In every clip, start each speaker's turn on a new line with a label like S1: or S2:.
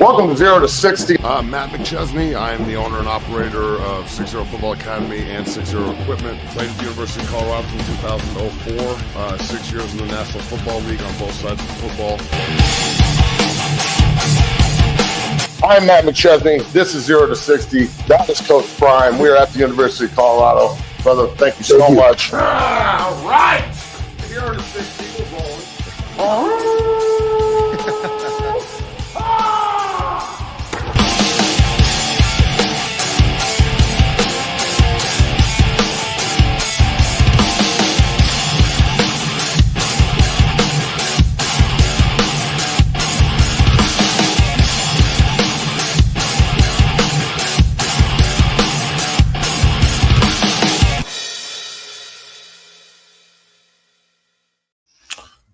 S1: Welcome to 0 to 60.
S2: I'm Matt McChesney. I'm the owner and operator of 6-0 Football Academy and 6-0 Equipment. Played at the University of Colorado from 2004. 6 years in the National Football League on both sides of football.
S1: I'm Matt McChesney. This is 0 to 60. That is Coach Prime. We are at the University of Colorado. Brother, thank you so much.
S2: All right. 0 to 60. We're rolling.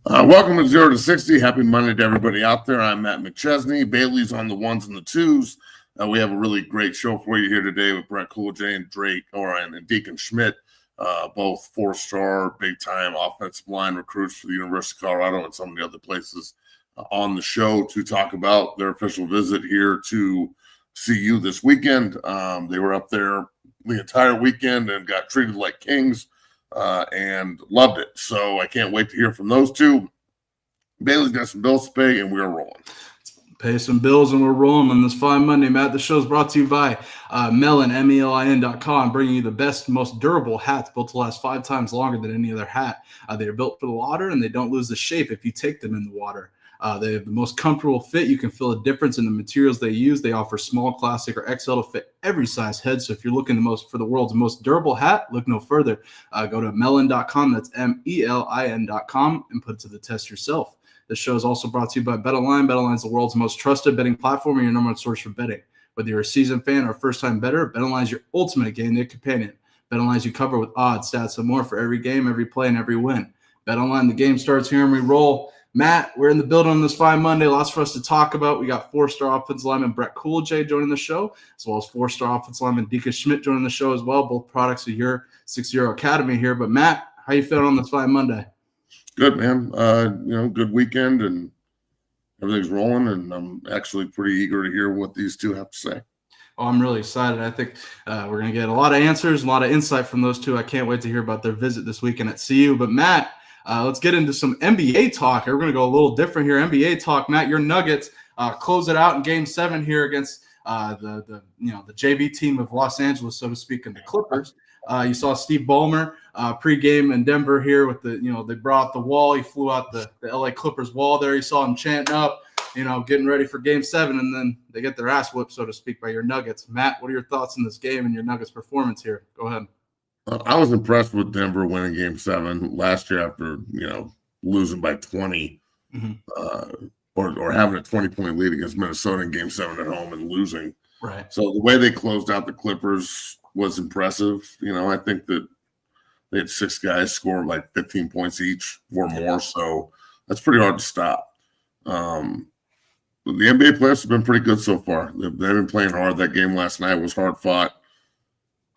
S3: Welcome to 0 to 60. Happy Monday to everybody out there. I'm Matt McChesney. Bailey's on the ones and the twos. We have a really great show for you here today with Breck Kolojay and Deacon Schmitt, both four-star, big-time offensive line recruits for the University of Colorado and some of the other places on the show to talk about their official visit here to CU this weekend. They were up there the entire weekend and got treated like kings. And loved it. So I can't wait to hear from those two. Bailey's got some bills to pay, and we're rolling.
S4: Pay some bills, and we're rolling on this fine Monday, Matt. The show's brought to you by Melin, MELIN.com, bringing you the best, most durable hats built to last 5 times longer than any other hat. They are built for the water, and they don't lose the shape if you take them in the water. They have the most comfortable fit. You can feel a difference in the materials they use. They offer small, classic, or XL to fit every size head. So if you're looking for the world's most durable hat, look no further. Go to melin.com. That's MELIN.com and put it to the test yourself. This show is also brought to you by BetOnline. BetOnline is the world's most trusted betting platform and your number one source for betting. Whether you're a seasoned fan or a first-time bettor, BetOnline is your ultimate game day companion. BetOnline is you cover with odds, stats, and more for every game, every play, and every win. BetOnline, the game starts here and we roll. Matt, we're in the building on this fine Monday. Lots for us to talk about. We got 4-star offensive lineman Breck Kolojay joining the show, as well as 4-star offensive lineman Deacon Schmitt joining the show as well, both products of your 6-0 Academy here. But, Matt, how you feeling on this fine Monday?
S3: Good, man. Good weekend, and everything's rolling, and I'm actually pretty eager to hear what these two have to say.
S4: Oh, I'm really excited. I think we're going to get a lot of answers, a lot of insight from those two. I can't wait to hear about their visit this weekend at CU. But, Matt, let's get into some NBA talk. We're going to go a little different here. NBA talk, Matt. Your Nuggets close it out in Game 7 here against the JV team of Los Angeles, so to speak, and the Clippers. You saw Steve Ballmer pregame in Denver here with they brought out the wall. He flew out the LA Clippers wall there. You saw him chanting up, getting ready for Game 7, and then they get their ass whipped, so to speak, by your Nuggets. Matt, what are your thoughts on this game and your Nuggets performance here? Go ahead.
S3: I was impressed with Denver winning Game 7 last year after, losing by 20 or having a 20-point lead against Minnesota in Game 7 at home and losing.
S4: Right.
S3: So the way they closed out the Clippers was impressive. I think that they had 6 guys score like 15 points each or more. So that's pretty hard to stop. The NBA players have been pretty good so far. They've been playing hard. That game last night was hard fought.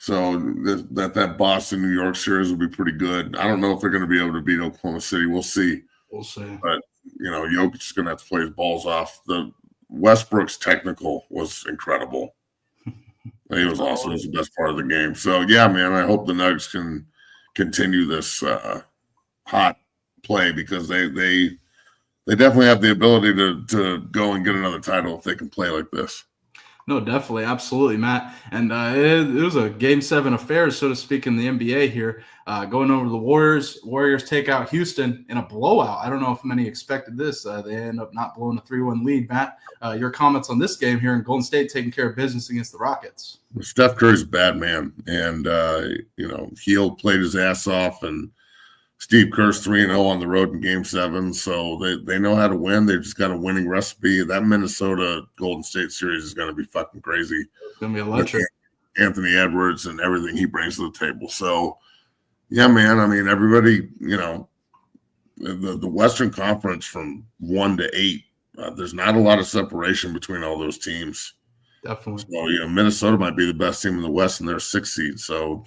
S3: So that Boston-New York series will be pretty good. I don't know if they're going to be able to beat Oklahoma City. We'll see. But, Jokic is going to have to play his balls off. The Westbrook's technical was incredible. He was awesome. It was the best part of the game. So, yeah, man, I hope the Nuggets can continue this hot play because they definitely have the ability to go and get another title if they can play like this.
S4: No, definitely. Absolutely, Matt. And it was a Game 7 affair, so to speak, in the NBA here. Going over the Warriors. Warriors take out Houston in a blowout. I don't know if many expected this. They end up not blowing a 3-1 lead. Matt, your comments on this game here in Golden State taking care of business against the Rockets.
S3: Steph Curry's a bad man. And, Hield played his ass off, and Steve Kerr's 3-0 on the road in Game 7, so they know how to win. They've just got a winning recipe. That Minnesota Golden State series is going to be fucking crazy.
S4: It's going to be electric.
S3: Anthony Edwards and everything he brings to the table. So, yeah, man, I mean, everybody, the Western Conference from 1 to 8, there's not a lot of separation between all those teams.
S4: Definitely.
S3: So, Minnesota might be the best team in the West, and they're 6th seed. So,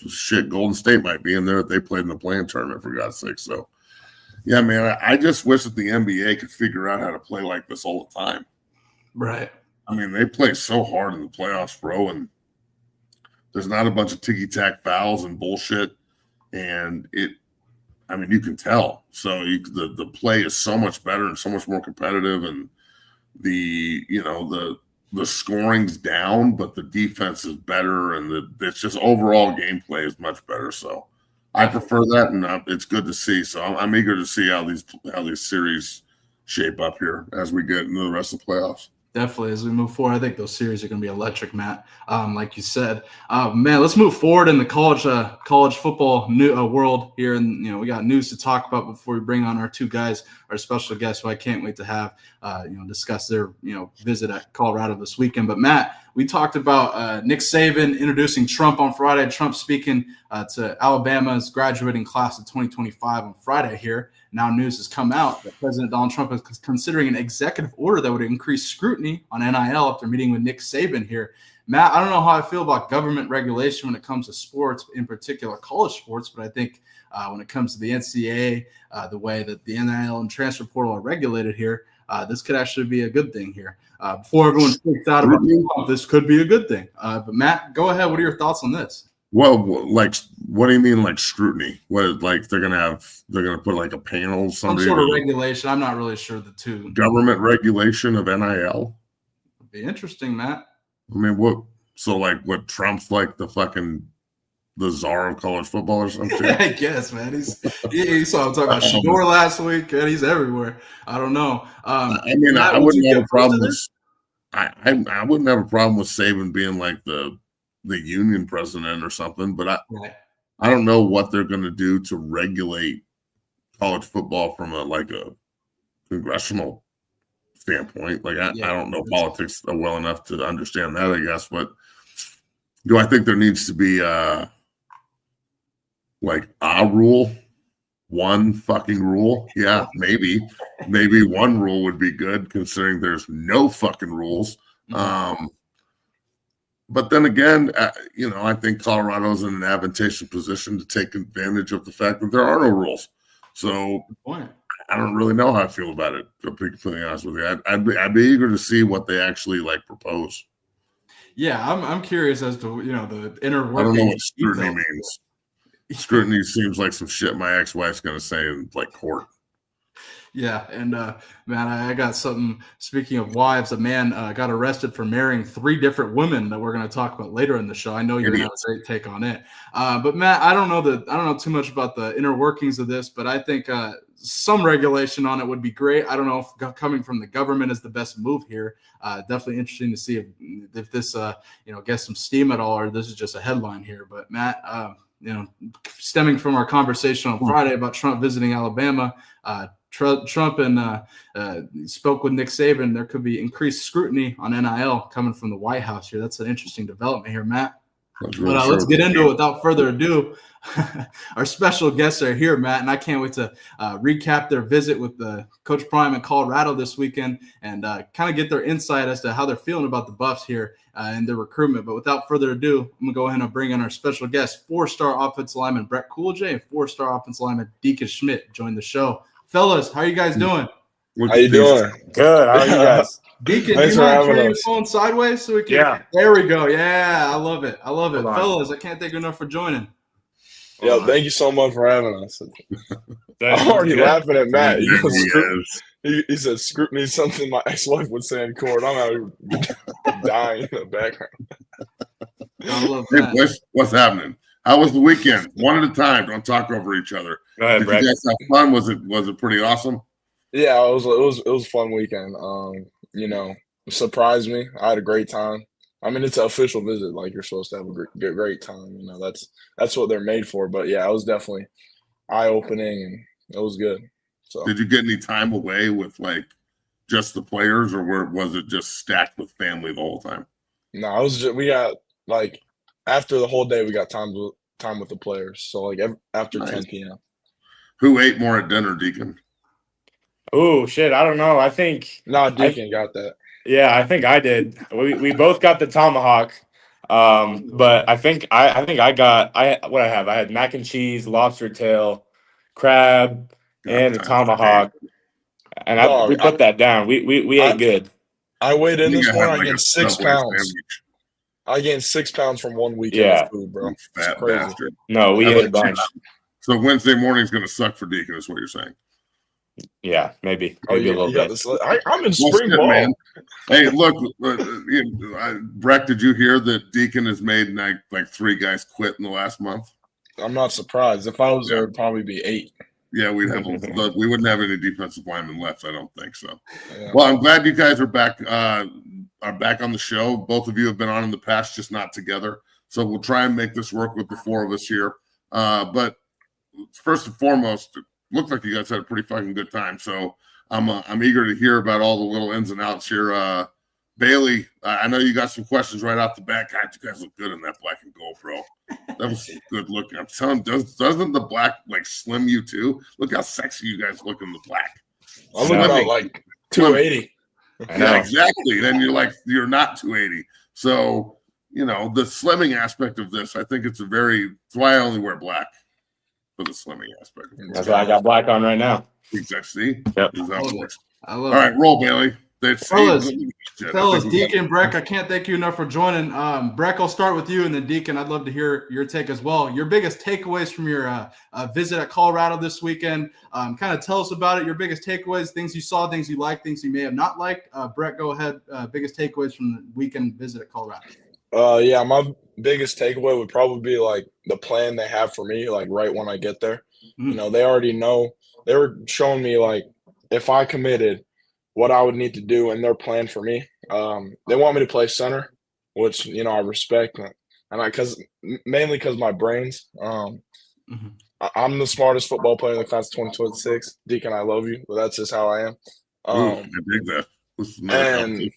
S3: Golden State might be in there if they played in the play-in tournament, for God's sake. So, yeah, man, I just wish that the NBA could figure out how to play like this all the time.
S4: Right.
S3: I mean, they play so hard in the playoffs, bro, and there's not a bunch of ticky-tack fouls and bullshit, and I mean, you can tell. So the play is so much better and so much more competitive, and the scoring's down, but the defense is better, and it's just overall gameplay is much better. So I prefer that, and it's good to see. So I'm eager to see how these series shape up here as we get into the rest of the playoffs.
S4: Definitely, as we move forward, I think those series are going to be electric, Matt. Like you said, man, let's move forward in the college football world here, and we got news to talk about before we bring on our two guys, our special guests, who I can't wait to have, discuss their visit at Colorado this weekend. But Matt, we talked about Nick Saban introducing Trump on Friday. Trump speaking to Alabama's graduating class of 2025 on Friday here. Now news has come out that President Donald Trump is considering an executive order that would increase scrutiny on NIL after meeting with Nick Saban here. Matt, I don't know how I feel about government regulation when it comes to sports, in particular college sports, but I think when it comes to the NCAA, the way that the NIL and transfer portal are regulated here, this could actually be a good thing here. Before everyone freaks out about Trump, this could be a good thing. But Matt, go ahead. What are your thoughts on this?
S3: Well, like, what do you mean, like scrutiny? What, like they're gonna put like a panel,
S4: Some sort of regulation. I'm not really sure the two.
S3: Government regulation of NIL.
S4: It'd be interesting, Matt.
S3: I mean, what? So, like, what? Trump's like the czar of college football or something?
S4: I guess, man. You saw him talking about Shador last week, and he's everywhere. I don't know.
S3: I mean, Matt, I wouldn't have a problem with. I wouldn't have a problem with Saban being like the union president or something, but I don't know what they're going to do to regulate college football from a congressional standpoint. Like I don't know politics well enough to understand that, I guess. But do I think there needs to be like a rule, one fucking rule? Yeah, maybe one rule would be good, considering there's no fucking rules. But then again, I think Colorado's in an advantageous position to take advantage of the fact that there are no rules. So I don't really know how I feel about it, to be completely honest with you. I'd be eager to see what they actually propose.
S4: Yeah, I'm curious as to the inner workings.
S3: I don't know what scrutiny means. Scrutiny seems like some shit my ex-wife's going to say in court.
S4: Yeah, and man, I got something. Speaking of wives, a man got arrested for marrying 3 different women that we're going to talk about later in the show. I know you're going to have a great take on it, but Matt, I don't know too much about the inner workings of this, but I think some regulation on it would be great. I don't know if coming from the government is the best move here. Definitely interesting to see if this gets some steam at all, or this is just a headline here. But Matt, stemming from our conversation on Friday about Trump visiting Alabama. Trump and spoke with Nick Saban. There could be increased scrutiny on NIL coming from the White House here. That's an interesting development here, Matt. But let's get into it without further ado. Our special guests are here, Matt, and I can't wait to recap their visit with Coach Prime in Colorado this weekend and kind of get their insight as to how they're feeling about the Buffs here and their recruitment. But without further ado, I'm going to go ahead and bring in our special guest, 4-star offensive lineman Breck Kolojay and 4-star offensive lineman Deacon Schmitt join the show. Fellas, how are you guys doing?
S5: How you doing?
S6: Good. How are you guys?
S4: Deacon,
S5: Thanks
S4: you
S5: for
S4: mind
S5: having
S4: turning your
S5: us.
S4: phone sideways so we can?
S6: Yeah.
S4: There we go. Yeah, I love it.
S6: Hold on.
S4: Fellas, I can't thank you enough for joining.
S5: Yo, thank you so much for having us.
S6: Thank
S5: I'm
S6: you.
S5: already laughing at Matt.
S3: Yes.
S5: He said scrutiny is something my ex-wife would say in court. I'm out here dying in the background.
S4: I love
S3: Hey,
S4: that.
S3: what's happening? How was the weekend? One at a time. Don't talk over each other.
S6: Go ahead,
S3: Did
S6: Breck.
S3: you guys have fun? Was it pretty awesome?
S5: Yeah, it was a fun weekend. It surprised me. I had a great time. I mean, it's an official visit. Like, you're supposed to have a great time. That's what they're made for. But yeah, it was definitely eye-opening, and it was good. So
S3: Did you get any time away with just the players, or was it just stacked with family the whole time?
S5: no, it was just, we got after the whole day we got time with the players. So after
S3: Nice.
S5: 10 p.m.
S3: Who ate more at dinner, Deacon?
S6: Oh shit! I don't know. I think
S5: No, Deacon got that.
S6: yeah. I think I did. We both got the tomahawk. But I think I got what I have. I had mac and cheese, lobster tail, crab, and the tomahawk. And we put that down. We ate good.
S5: I weighed in
S3: You
S5: this
S3: gotta
S5: morning.
S3: have
S5: I
S3: like a
S5: gained 6
S3: Subway
S5: pounds.
S3: sandwich.
S5: I gained 6 pounds from one weekend
S6: Yeah.
S5: of food, bro.
S3: You
S5: It's
S3: fat
S5: crazy.
S3: bastard.
S6: No, we
S3: How
S6: ate a
S3: about you?
S6: bunch.
S3: So Wednesday morning's going to suck for Deacon, is what you're saying.
S6: Yeah, maybe
S5: Oh,
S6: a
S5: you
S6: little
S5: got
S6: bit.
S5: this. I'm in
S3: Well,
S5: spring
S3: shit,
S5: ball.
S3: man. Hey, look, Breck, did you hear that Deacon has made like 3 guys quit in the last month?
S5: I'm not surprised. If I was there, it'd probably be 8.
S3: Yeah, we wouldn't have any defensive linemen left. I don't think so.
S5: Yeah.
S3: Well, I'm glad you guys are back on the show. Both of you have been on in the past, just not together. So we'll try and make this work with the 4 of us here. But first and foremost, it looked like you guys had a pretty fucking good time. So I'm eager to hear about all the little ins and outs here. Bailey, I know you got some questions right off the bat. God, you guys look good in that black and gold, bro. That was good looking. I'm telling you, doesn't the black like slim you too? Look how sexy you guys look in the black.
S5: I look about like 280.
S3: Yeah, exactly. Then you're not 280. So, the slimming aspect of this, I think it's why I only wear black for the slimming aspect.
S6: That's why I got black on right now.
S3: Exactly.
S6: Yep.
S4: I love
S3: All right, roll, Bailey.
S4: Fellas, Deacon, Breck, I can't thank you enough for joining. Breck, I'll start with you, and then Deacon, I'd love to hear your take as well. Your biggest takeaways from your visit at Colorado this weekend. Kind of tell us about it, your biggest takeaways, things you saw, things you liked, things you may have not liked. Breck, go ahead. Biggest takeaways from the weekend visit at Colorado.
S5: Yeah, my biggest takeaway would probably be like the plan they have for me, like right when I get there. They already know. They were showing me like if I committed, what I would need to do in their plan for me. They want me to play center, which I respect, and mainly because my brains. I'm the smartest football player in the class of 2026. Deacon, I love you, but that's just how I am.
S3: I dig that.
S5: And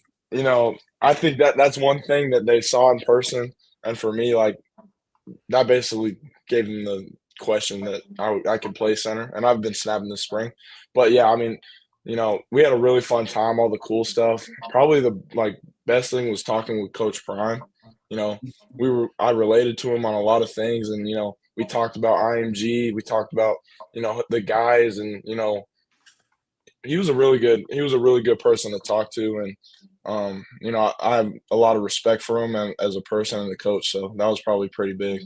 S5: I think that's one thing that they saw in person, and for me, like that basically gave them the question that I could play center, and I've been snapping this spring. But yeah, I mean. We had a really fun time, all the cool stuff. Probably the best thing was talking with Coach Prime. I related to him on a lot of things, and we talked about IMG, we talked about the guys, and he was a really good person to talk to, and I have a lot of respect for him as a person and a coach. So that was probably pretty big.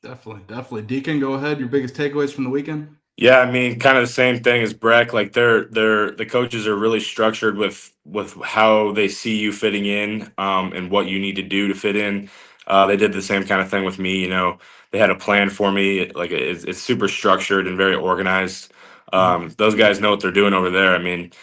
S4: Definitely. Deacon, go ahead. Your biggest takeaways from the weekend.
S6: Yeah, I mean, kind of the same thing as Breck. Like the coaches are really structured with how they see you fitting in, and what you need to do to fit in. They did the same kind of thing with me. They had a plan for me. Like it's super structured and very organized. Those guys know what they're doing over there. I mean,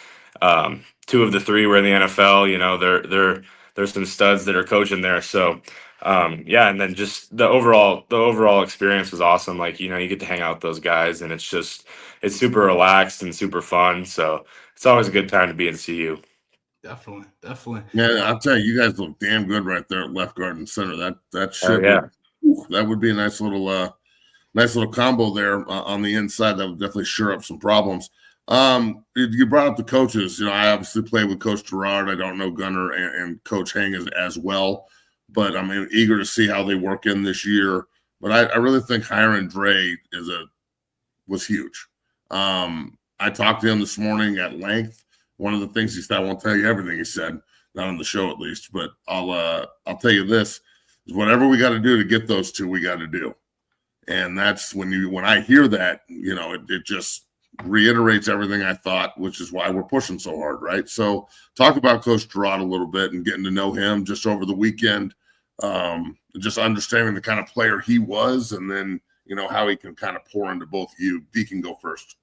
S6: 2 of the 3 were in the NFL. There's some studs that are coaching there. So. And then just the overall experience was awesome. Like, you get to hang out with those guys, and it's super relaxed and super fun. So it's always a good time to be in CU.
S4: Definitely.
S3: Yeah, I'll tell you, you guys look damn good right there at left guard and center. That would be a nice little combo there on the inside. That would definitely sure up some problems. You brought up the coaches. I obviously played with Coach Gerard. I don't know Gunner and Coach Hang as well. But I'm eager to see how they work in this year. But I really think hiring Dre was huge. I talked to him this morning at length. One of the things he said, I won't tell you everything he said, not on the show at least, but I'll tell you this: is whatever we got to do to get those 2, we got to do. And that's when I hear that, it just reiterates everything I thought, which is why we're pushing so hard, right? So talk about Coach Gerard a little bit and getting to know him just over the weekend. Just understanding the kind of player he was, and then how he can kind of pour into both of you. Deacon, go first.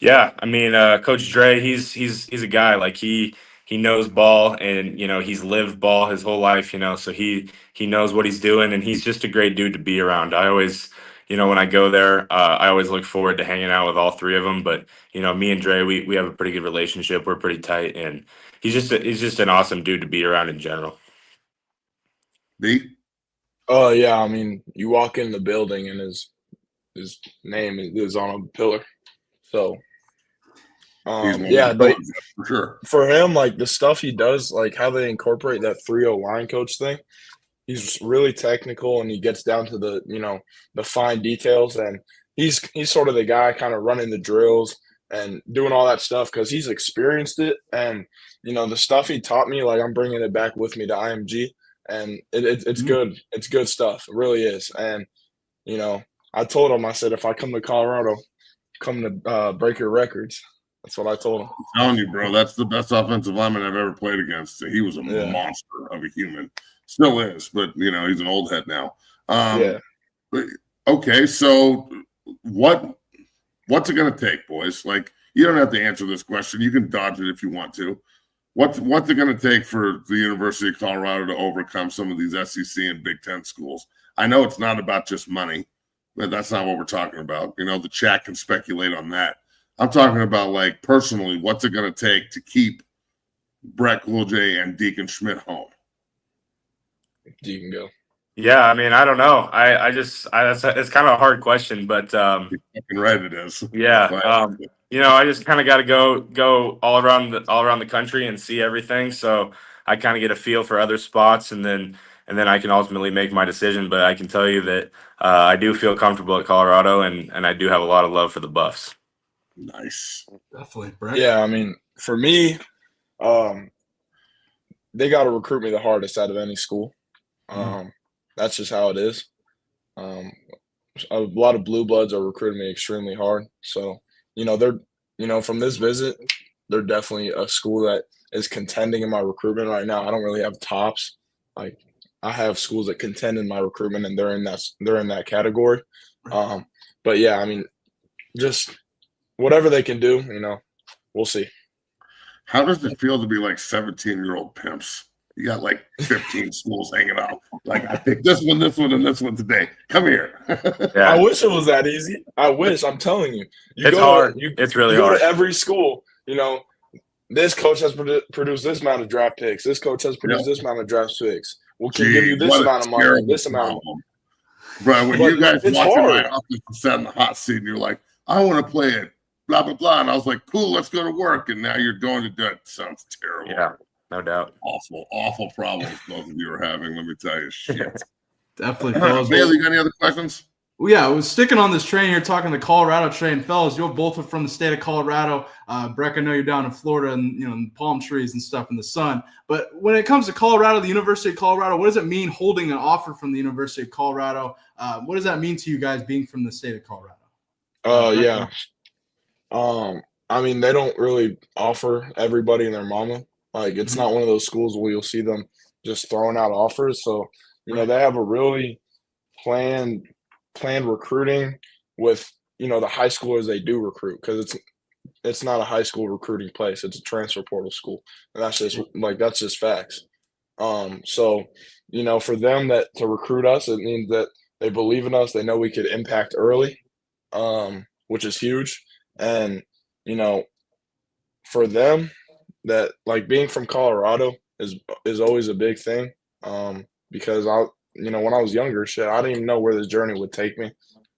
S6: Yeah, I mean, Coach Dre, he's a guy like he knows ball, and he's lived ball his whole life. So he knows what he's doing, and he's just a great dude to be around. I always, when I go there, I always look forward to hanging out with all 3 of them. But me and Dre, we have a pretty good relationship. We're pretty tight, and he's just an awesome dude to be around in general.
S3: D?
S5: Oh yeah, I mean, you walk in the building and his name is on a pillar. So
S3: but for sure.
S5: For him, like the stuff he does, like how they incorporate that 3-0 line coach thing, he's really technical, and he gets down to the the fine details, and he's sort of the guy kind of running the drills and doing all that stuff because he's experienced it, and the stuff he taught me, like, I'm bringing it back with me to IMG, and it's
S4: Mhm.
S5: good. It's good stuff. It really is. And, I told him, I said, if I come to Colorado, come to break your records. That's what I told him.
S3: I'm telling you, bro, that's the best offensive lineman I've ever played against. He was a
S5: Yeah.
S3: monster of a human. Still is, but he's an old head now.
S5: Yeah.
S3: Okay, so what's it gonna take, boys? Like, you don't have to answer this question. You can dodge it if you want to. What's it gonna take for the University of Colorado to overcome some of these SEC and Big Ten schools? I know it's not about just money, but that's not what we're talking about. The chat can speculate on that. I'm talking about, like, personally, what's it gonna take to keep Breck Kolojay and Deacon Schmitt home?
S5: You can go.
S6: Yeah, I mean, I don't know. It's kind of a hard question, but
S3: You're fucking right, it is.
S6: yeah,
S3: But
S6: I just kind of got to go all around the country and see everything. So I kind of get a feel for other spots, and then I can ultimately make my decision. But I can tell you that I do feel comfortable at Colorado, and I do have a lot of love for the Buffs.
S3: nice.
S4: Definitely, Breck.
S5: Yeah, I mean, for me, they got to recruit me the hardest out of any school. That's just how it is. A lot of blue bloods are recruiting me extremely hard. So, they're, from this visit, they're definitely a school that is contending in my recruitment right now. I don't really have tops. Like, I have schools that contend in my recruitment, and they're in that category. But yeah, I mean, just whatever they can do, we'll see.
S3: How does it feel to be like 17-year-old pimps? You got like 15 schools hanging out. Like, I picked this one, and this one today. Come here.
S6: Yeah.
S5: I wish it was that easy. I wish. I'm telling you.
S6: It's hard. It's really hard.
S5: You go to every school, this coach has produced this amount of draft picks. This coach has produced this amount of draft picks. We can give you this amount of money, this amount of money.
S3: Bro, when you guys
S5: it's
S3: walked in
S5: hard.
S3: my office and sat in the hot seat and you're like, I want to play it, blah, blah, blah. And I was like, cool, let's go to work. And now you're going to do it. Sounds terrible.
S6: Yeah, no doubt.
S3: Awful problems both of you are having, let me tell you. Shit.
S4: Definitely, fellas.
S3: Bailey, you got any other questions?
S4: Well, yeah, we're sticking on this train here, talking the Colorado train. Fellas, you're both from the state of Colorado. Breck, I know you're down in Florida and, in palm trees and stuff in the sun. But when it comes to Colorado, the University of Colorado, what does it mean holding an offer from the University of Colorado? What does that mean to you guys being from the state of Colorado?
S5: Yeah. I mean, they don't really offer everybody and their mama. Like, it's not one of those schools where you'll see them just throwing out offers. So, they have a really planned recruiting with, the high schoolers they do recruit, because it's not a high school recruiting place. It's a transfer portal school. And that's just facts. So, for them to recruit us, it means that they believe in us. They know we could impact early, which is huge. And, for them, that, like, being from Colorado is always a big thing. Because when I was younger, shit, I didn't even know where this journey would take me.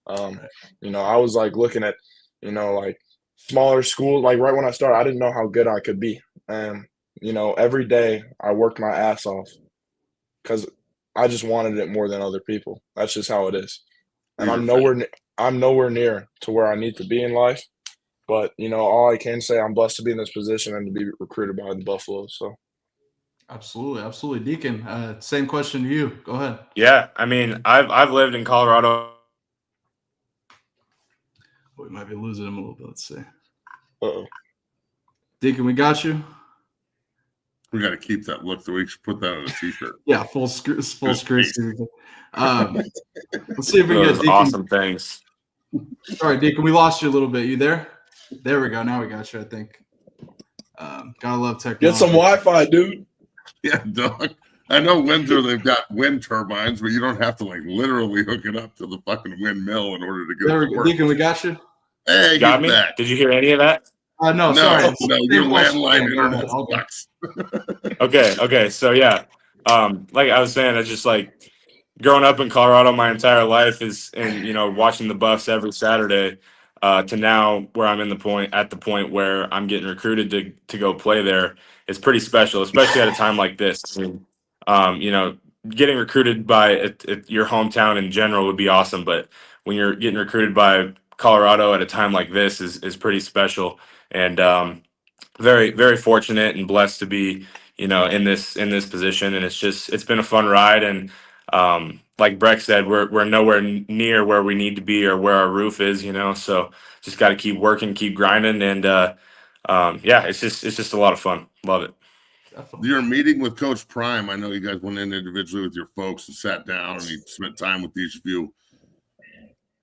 S5: I was like looking at, like smaller schools. Like, right when I started, I didn't know how good I could be. And, every day I worked my ass off because I just wanted it more than other people. That's just how it is. And I'm nowhere near to where I need to be in life. But, all I can say, I'm blessed to be in this position and to be recruited by the Buffalo. So.
S4: Absolutely. Deacon, same question to you. Go ahead.
S6: Yeah, I mean, I've lived in Colorado.
S4: We might be losing him a little bit. Let's see.
S5: Uh-oh.
S4: Deacon, we got you.
S3: We got to keep that look. So we should put that on a t-shirt.
S4: Yeah, full screen. Let's see if we can get
S6: Those
S4: Deacon.
S6: awesome things.
S4: Sorry, Deacon, we lost you a little bit. You there? There we go. Now we got you, I think. Gotta love technology.
S5: Get some Wi-Fi, dude.
S3: Yeah, dog. I know Windsor, they've got wind turbines, but you don't have to like literally hook it up to the fucking windmill in order to get
S4: There
S3: it
S4: we
S3: to
S4: go.
S3: work.
S4: Deacon, we got you.
S3: Hey,
S6: You got
S3: get
S6: me?
S3: back.
S6: Did you hear any of that?
S4: No, sorry.
S3: No, your
S4: Same question.
S3: landline
S4: Go ahead.
S3: internet
S4: Okay.
S3: sucks.
S6: Okay. So yeah, like I was saying, it's just like growing up in Colorado my entire life and watching the Buffs every Saturday to now where I'm at the point where I'm getting recruited to go play there. It's pretty special, especially at a time like this. I mean, getting recruited by your hometown in general would be awesome, but when you're getting recruited by Colorado at a time like this is pretty special. And very, very fortunate and blessed to be, in this position. And it's been a fun ride. And like Breck said, we're nowhere near where we need to be or where our roof is, so just got to keep working, keep grinding. And yeah, it's just a lot of fun. Love it.
S4: Definitely.
S3: Your meeting with Coach Prime, I know you guys went in individually with your folks and sat down and you spent time with each of you.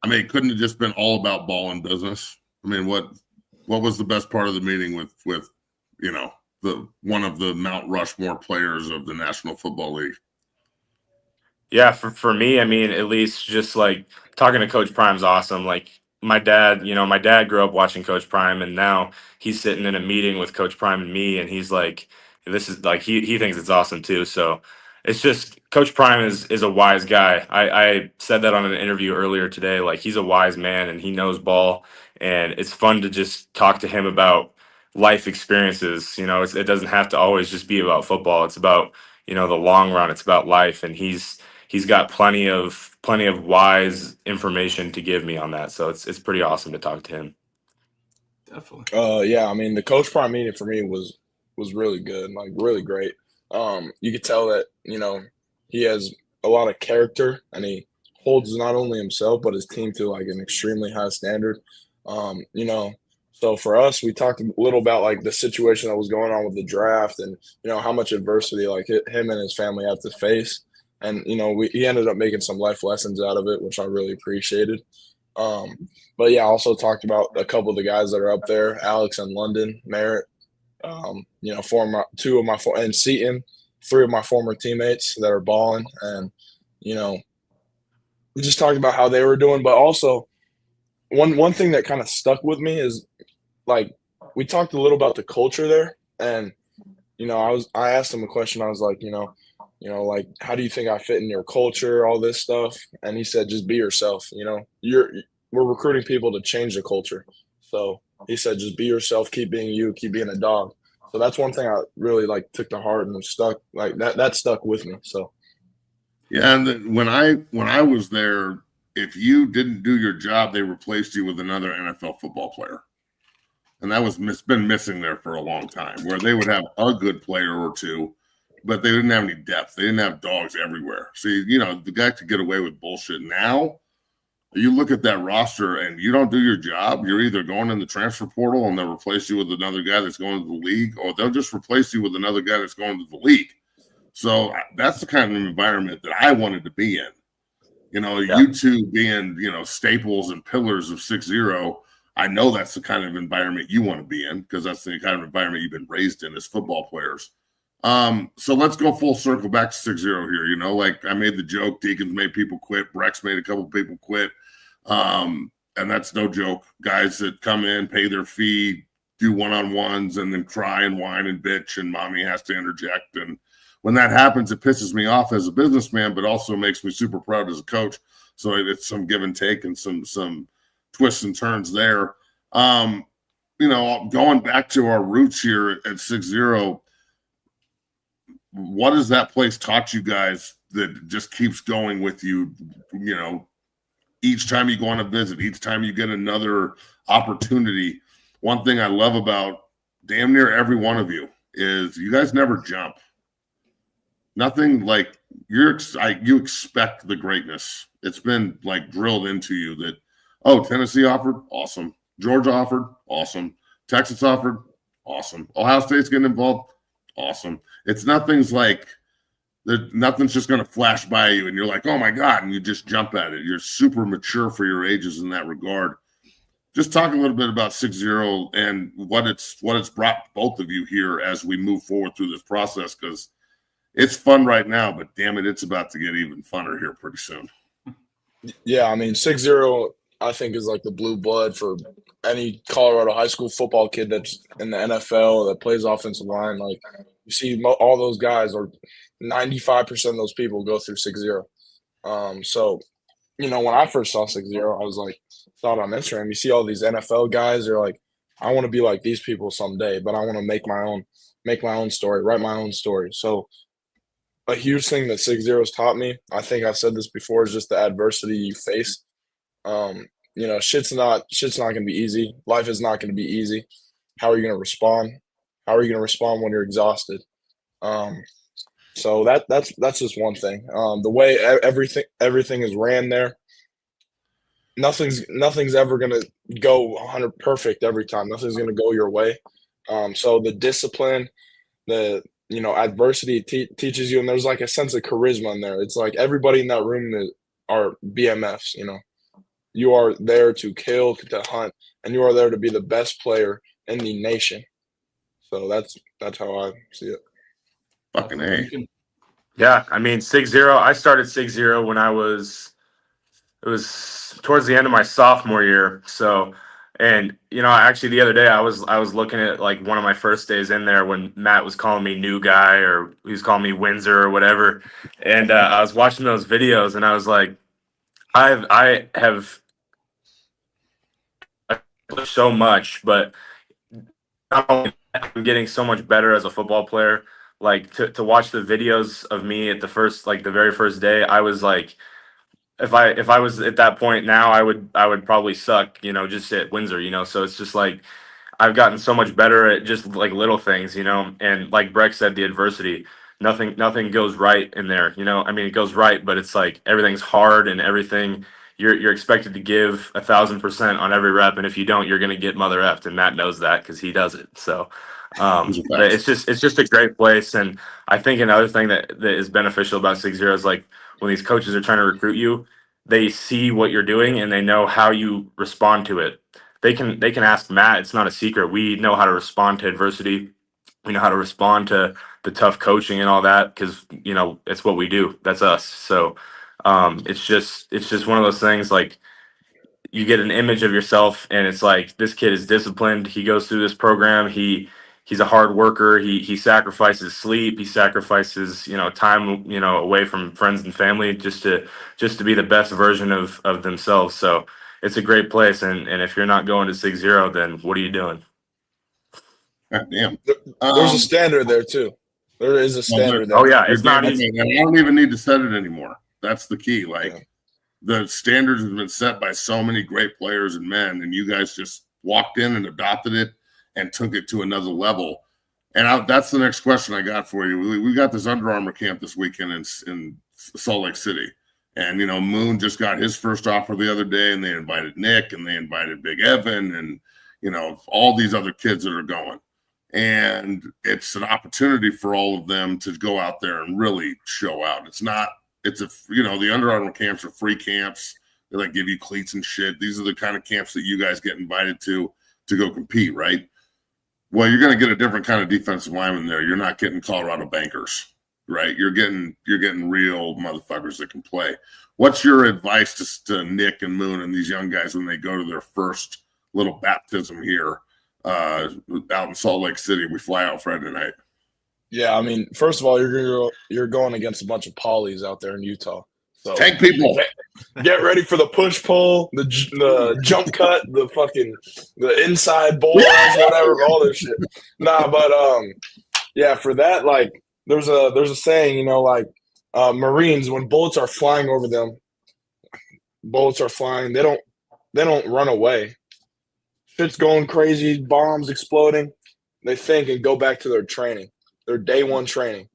S3: I mean, it couldn't have just been all about ball and business. I mean, what was the best part of the meeting with the one of the Mount Rushmore players of the National Football League?
S6: Yeah, for me, I mean, at least just like talking to Coach Prime's awesome. Like my dad grew up watching Coach Prime, and now he's sitting in a meeting with Coach Prime and me, and he's like, this is like he thinks it's awesome too. So it's just Coach Prime is a wise guy. I said that on an interview earlier today. Like he's a wise man and he knows ball, and it's fun to just talk to him about life experiences. It doesn't have to always just be about football. It's about the long run. It's about life, and he's got plenty of wise information to give me on that. So it's pretty awesome to talk to him.
S4: Definitely.
S5: Yeah, I mean the Coach Prime meeting for me was really good, like really great. You could tell that he has a lot of character and he holds not only himself but his team to like an extremely high standard. So for us, we talked a little about like the situation that was going on with the draft and how much adversity like him and his family have to face, and he ended up making some life lessons out of it, which I really appreciated. But yeah, I also talked about a couple of the guys that are up there, Alex and London Merritt, two of my and Seaton, three of my former teammates that are balling, and we just talked about how they were doing. But also, one thing that kind of stuck with me is like we talked a little about the culture there, and I asked him a question. I was like, like how do you think I fit in your culture, all this stuff, and he said just be yourself. We're recruiting people to change the culture, so he said just be yourself, keep being you, keep being a dog. So that's one thing I really like took to heart and stuck like that stuck with me. So
S3: yeah, and when I was there, if you didn't do your job, they replaced you with another NFL football player. And that was been missing there for a long time, where they would have a good player or two, but they didn't have any depth. They didn't have dogs everywhere. See, the guy could get away with bullshit. Now, you look at that roster and you don't do your job, you're either going in the transfer portal and they'll replace you with another guy that's going to the league, or they'll just replace you with another guy that's going to the league. So that's the kind of environment that I wanted to be in. You two being, staples and pillars of 6-0, I know that's the kind of environment you want to be in because that's the kind of environment you've been raised in as football players. So let's go full circle back to 6-0 here. Like I made the joke, Deacon's made people quit, Breck's made a couple people quit. And that's no joke. Guys that come in, pay their fee, do one-on-ones, and then cry and whine and bitch, and mommy has to interject. And when that happens, it pisses me off as a businessman, but also makes me super proud as a coach. So it's some give and take and some twists and turns there. Going back to our roots here at 6-0, what has that place taught you guys that just keeps going with you, each time you go on a visit, each time you get another opportunity? One thing I love about damn near every one of you is you guys never jump. Nothing like you expect the greatness. It's been like drilled into you that, Tennessee offered, awesome. Georgia offered, awesome. Texas offered, awesome. Ohio State's getting involved, awesome. Nothing's just going to flash by you and you're like, oh my God, and you just jump at it. You're super mature for your ages in that regard. Just talk a little bit about 6-0 and what it's brought both of you here as we move forward through this process, because it's fun right now, but damn it, it's about to get even funner here pretty soon.
S5: Yeah, I mean 6-0 I think is like the blue blood for any Colorado high school football kid that's in the NFL that plays offensive line. Like you see all those guys, or 95% of those people go through 6-0. So, when I first saw 6-0, I was like, saw it on Instagram. You see all these NFL guys, they're like, I want to be like these people someday, but I want to make my own story, write my own story. So a huge thing that 6-0 has taught me, I think I've said this before, is just the adversity you face. Shit's not going to be easy. Life is not going to be easy. How are you going to respond? How are you going to respond when you're exhausted? So that's just one thing. The way everything is ran there, nothing's ever going to go 100 perfect every time. Nothing's going to go your way. So the discipline, the adversity teaches you, and there's like a sense of charisma in there. It's like everybody in that room are BMFs. You are there to kill, to hunt, and you are there to be the best player in the nation. So that's how I see it.
S3: Fucking A.
S6: Yeah, I mean 6-0. I started 6-0 when it was towards the end of my sophomore year. So, and actually the other day I was looking at like one of my first days in there when Matt was calling me new guy, or he was calling me Windsor or whatever, and I was watching those videos and I was like, I have accomplished so much, but not only that, I'm getting so much better as a football player. Like to watch the videos of me at the very first day, I was like, if I was at that point now, I would probably suck, just at Windsor, So it's just like I've gotten so much better at just like little things, And like Breck said, the adversity, nothing goes right in there, I mean, it goes right, but it's like everything's hard and everything. You're expected to give 1,000% on every rep, and if you don't, you're gonna get mother effed, and Matt knows that because he does it. So, but it's just a great place, and I think another thing that is beneficial about 6-0 is like when these coaches are trying to recruit you, they see what you're doing and they know how you respond to it. They can ask Matt. It's not a secret. We know how to respond to adversity. We know how to respond to the tough coaching and all that because it's what we do. That's us. So it's just one of those things. Like you get an image of yourself, and it's like this kid is disciplined. He goes through this program. He's a hard worker. He sacrifices sleep. He sacrifices time away from friends and family just to be the best version of themselves. So it's a great place. And if you're not going to 6-0, then what are you doing?
S3: God damn.
S5: There's a standard there too. There is a standard there.
S6: Oh yeah, it's not easy.
S3: I don't even need to set it anymore. That's the key. Like the standards have been set by so many great players and men, and you guys just walked in and adopted it and took it to another level. And that's the next question I got for you. We got this Under Armour camp this weekend in Salt Lake City. And, Moon just got his first offer the other day, and they invited Nick, and they invited Big Evan, and, all these other kids that are going. And it's an opportunity for all of them to go out there and really show out. The Under Armour camps are free camps. They like give you cleats and shit. These are the kind of camps that you guys get invited to go compete, right? Well, you're going to get a different kind of defensive lineman there. You're not getting Colorado bankers, right? You're getting real motherfuckers that can play. What's your advice to Nick and Moon and these young guys when they go to their first little baptism here out in Salt Lake City? We fly out Friday night.
S5: Yeah, I mean, first of all, you're going against a bunch of polys out there in Utah. So
S3: Tank people.
S5: Get ready for the push pull, the jump cut, the inside boys, whatever, all this shit. Nah, but yeah, for that, like there's a saying, Marines, when bullets are flying over them, bullets are flying, they don't run away. Shit's going crazy, bombs exploding. They think and go back to their training, their day one training,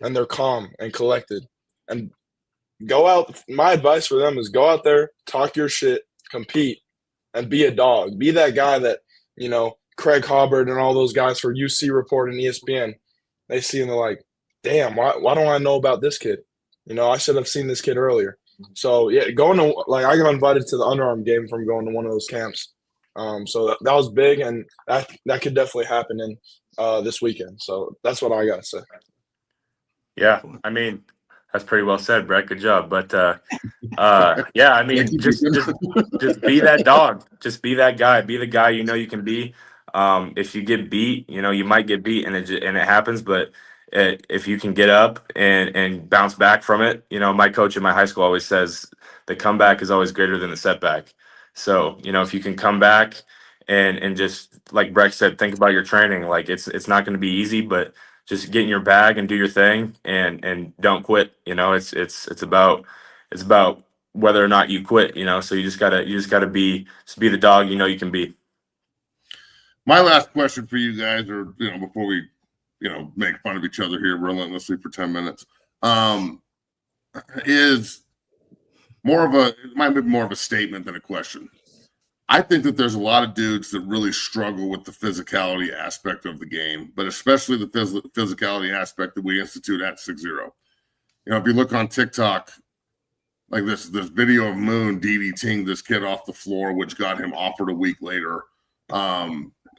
S5: and they're calm and collected. And go out. My advice for them is go out there, talk your shit, compete, and be a dog. Be that guy that, Craig Hubbard and all those guys for UC Report and ESPN, they see and they're like, damn, why don't I know about this kid? I should have seen this kid earlier. So, yeah, I got invited to the Under Armour game from going to one of those camps. So that was big, and that could definitely happen in this weekend. So that's what I got to say.
S6: Yeah, I mean, that's pretty well said, Brett. Good job. But yeah, I mean, just be that dog. Just be that guy. Be the guy you can be. If you get beat, you might get beat, and it happens. But if you can get up and bounce back from it, my coach in my high school always says the comeback is always greater than the setback. So if you can come back and just like Breck said, think about your training. Like it's not going to be easy, but just get in your bag and do your thing and don't quit. It's about whether or not you quit, so you just gotta be the dog you can be.
S3: My last question for you guys, or before we make fun of each other here relentlessly for 10 minutes, is it might be more of a statement than a question. I think that there's a lot of dudes that really struggle with the physicality aspect of the game, but especially the physicality aspect that we institute at 6-0. If you look on TikTok, like this video of Moon DDTing this kid off the floor, which got him offered a week later,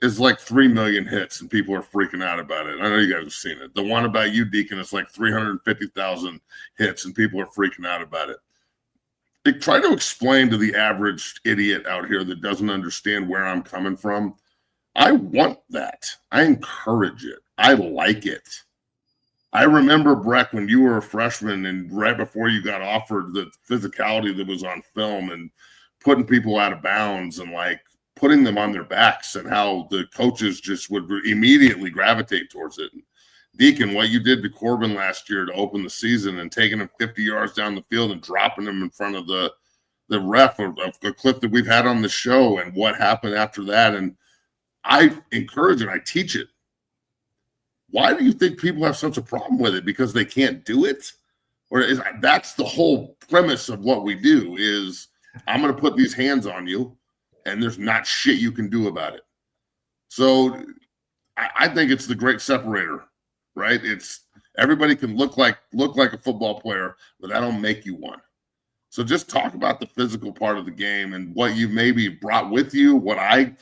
S3: is like 3 million hits, and people are freaking out about it. I know you guys have seen it. The one about you, Deacon, is like 350,000 hits, and people are freaking out about it. Try to explain to the average idiot out here that doesn't understand where I'm coming from. I want that. I encourage it. I like it. I remember, Breck, when you were a freshman and right before you got offered, the physicality that was on film and putting people out of bounds and like putting them on their backs, and how the coaches just would immediately gravitate towards it. Deacon, what you did to Corbin last year to open the season and taking him 50 yards down the field and dropping him in front of the ref of a clip that we've had on the show, and what happened after that. And I encourage it. I teach it. Why do you think people have such a problem with it? Because they can't do it? Or that's the whole premise of what we do is I'm going to put these hands on you, and there's not shit you can do about it. So I think it's the great separator. Right? It's everybody can look like a football player, but that don't make you one. So just talk about the physical part of the game and what you maybe brought with you, what I,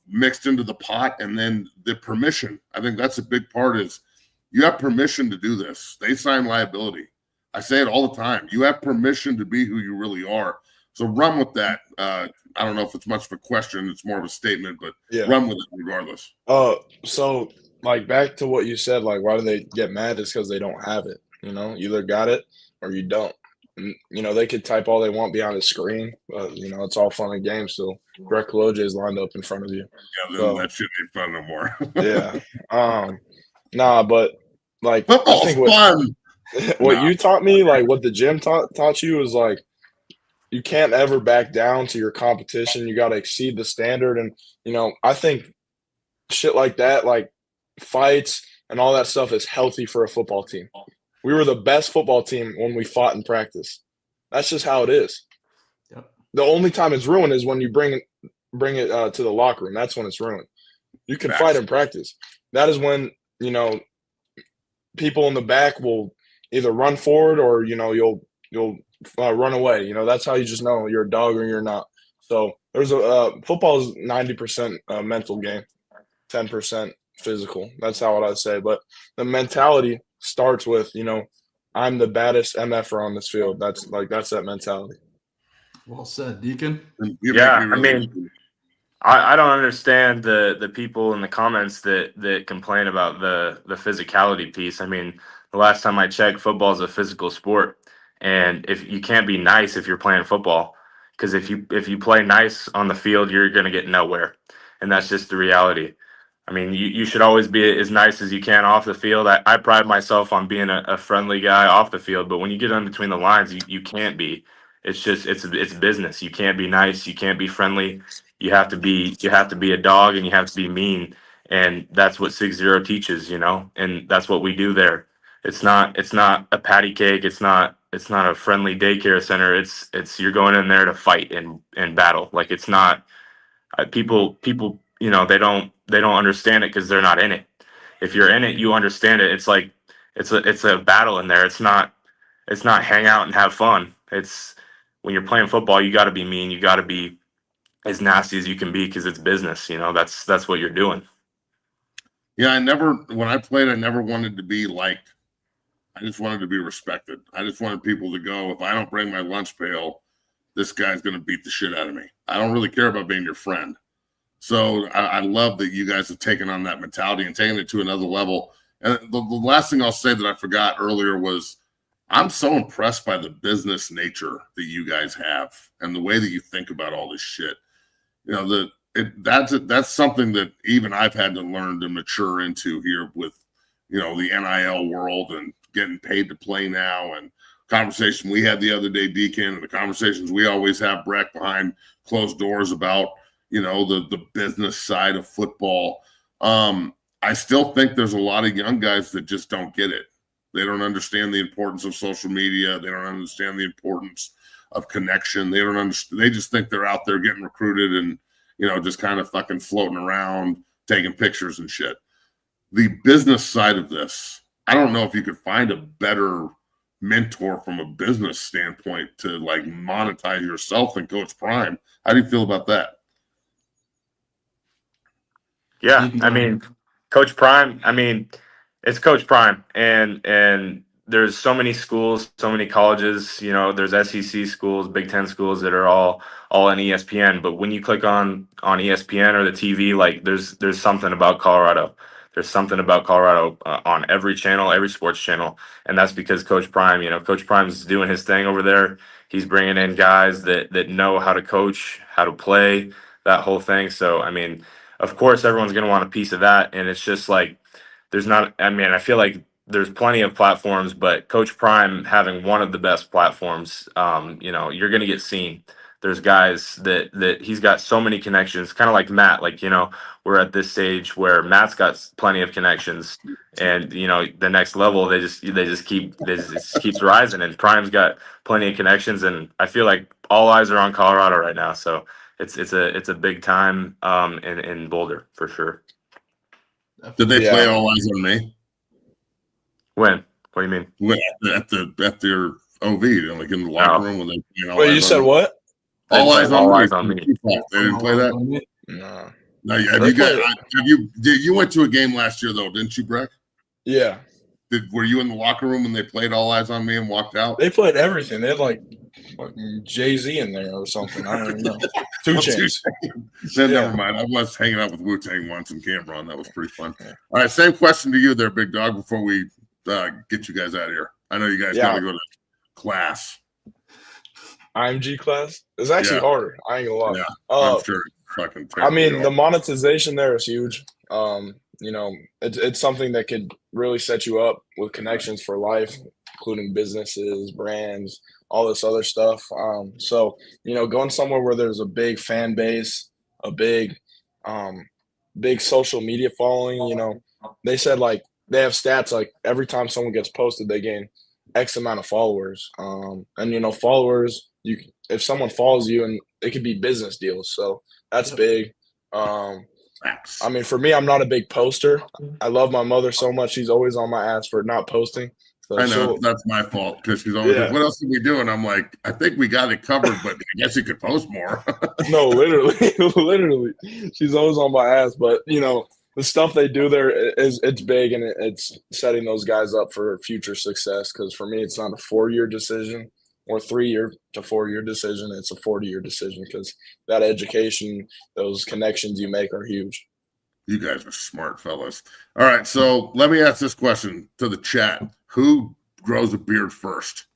S3: mixed into the pot, and then the permission. I think that's a big part is you have permission to do this. They sign liability. I say it all the time. You have permission to be who you really are. So run with that. I don't know if it's much of a question. It's more of a statement, but run with it regardless.
S5: So like back to what you said, like why do they get mad? It's because they don't have it. You either got it or you don't. And, they could type all they want behind the screen, but it's all fun and games. So Breck Kolojay is lined up in front of you.
S3: Yeah, then that shit ain't fun no more.
S5: Yeah. Nah, but like
S3: football's
S5: I think
S3: fun.
S5: What you taught me, like what the gym taught you, is like you can't ever back down to your competition. You got to exceed the standard, and I think shit like that, like fights and all that stuff, is healthy for a football team. We were the best football team when we fought in practice. That's just how it is.
S4: Yep.
S5: The only time it's ruined is when you bring it to the locker room. That's when it's ruined. You can fight in practice. That is when people in the back will either run forward or you'll run away. That's how you just know you're a dog or you're not. So there's football is 90% a mental game, 10% physical. That's how I'd say. But the mentality starts with, I'm the baddest MFer on this field. That's that mentality.
S4: Well said, Deacon.
S6: I don't understand the people in the comments that complain about the physicality piece. I mean, the last time I checked, football is a physical sport, and if you can't be nice if you're playing football, because if you play nice on the field, you're going to get nowhere, and that's just the reality. I mean, you should always be as nice as you can off the field. I pride myself on being a friendly guy off the field, but when you get in between the lines, you can't be. It's just it's business. You can't be nice. You can't be friendly. You have to be a dog, and you have to be mean. And that's what 6-0 teaches, and that's what we do there. It's not a patty cake. It's not a friendly daycare center. It's you're going in there to fight and battle. Like it's not people they don't understand it because they're not in it. If you're in it, you understand it. It's like it's a battle in there. It's not hang out and have fun. It's when you're playing football, you got to be mean. You got to be as nasty as you can be because it's business. That's what you're doing.
S3: Yeah, when I played, I never wanted to be liked. I just wanted to be respected. I just wanted people to go, if I don't bring my lunch pail, this guy's going to beat the shit out of me. I don't really care about being your friend. So I love that you guys have taken on that mentality and taken it to another level. And the last thing I'll say that I forgot earlier was I'm so impressed by the business nature that you guys have and the way that you think about all this shit. That's something that even I've had to learn to mature into here with, the NIL world and getting paid to play now, and conversation we had the other day, Deacon, and the conversations we always have, Breck, behind closed doors about, the business side of football. I still think there's a lot of young guys that just don't get it. They don't understand the importance of social media. They don't understand the importance of connection. They don't understand. They just think they're out there getting recruited and, just kind of fucking floating around, taking pictures and shit. The business side of this, I don't know if you could find a better mentor from a business standpoint to like monetize yourself than Coach Prime. How do you feel about that?
S6: Yeah, I mean, Coach Prime. I mean, it's Coach Prime, and there's so many schools, so many colleges. There's SEC schools, Big Ten schools that are all on ESPN. But when you click on ESPN or the TV, like there's something about Colorado. There's something about Colorado on every channel, every sports channel, and that's because Coach Prime. Coach Prime's doing his thing over there. He's bringing in guys that know how to coach, how to play, that whole thing. So I mean, of course, everyone's going to want a piece of that, and it's just like there's not. I mean, I feel like there's plenty of platforms, but Coach Prime having one of the best platforms, you're going to get seen. There's guys that he's got so many connections, kind of like Matt. Like, we're at this stage where Matt's got plenty of connections, and the next level it just keeps rising. And Prime's got plenty of connections, and I feel like all eyes are on Colorado right now. So it's a big time in Boulder for sure.
S3: Did they play All Eyes on Me?
S6: When? What do you mean?
S3: At their OV, like in the locker room when they played
S5: Wait, you said what?
S3: All Eyes on Me.
S6: Me.
S3: They didn't play that?
S5: No.
S3: No, you went to a game last year though, didn't you, Breck?
S5: Yeah.
S3: Were you in the locker room when they played All Eyes on Me and walked out?
S5: They played everything. They had like Jay-Z in there or something. I don't know. 2 Chainz.
S3: Never mind. I was hanging out with Wu-Tang once in Cameron. That was pretty fun. All right, same question to you there, big dog, before we get you guys out of here. I know you guys got to go to class.
S5: IMG class? It's actually harder. I ain't gonna lie.
S3: Yeah, I'm sure it's fucking terrible.
S5: I mean, the monetization there is huge. It's something that could really set you up with connections for life, including businesses, brands, all this other stuff. So going somewhere where there's a big fan base, a big social media following, they said like they have stats like every time someone gets posted, they gain X amount of followers. And followers, if someone follows you, and it could be business deals. So that's big. I mean, for me, I'm not a big poster. I love my mother so much. She's always on my ass for not posting. So
S3: I know that's my fault because she's always like, what else are we doing? I'm like, I think we got it covered, but I guess you could post more.
S5: No, literally. She's always on my ass. But, the stuff they do there it's big, and it's setting those guys up for future success. Because for me, it's not a 4-year decision or 3-year to 4-year decision. It's a 40-year decision because that education, those connections you make are huge.
S3: You guys are smart fellas. All right, so let me ask this question to the chat. Who grows a beard first?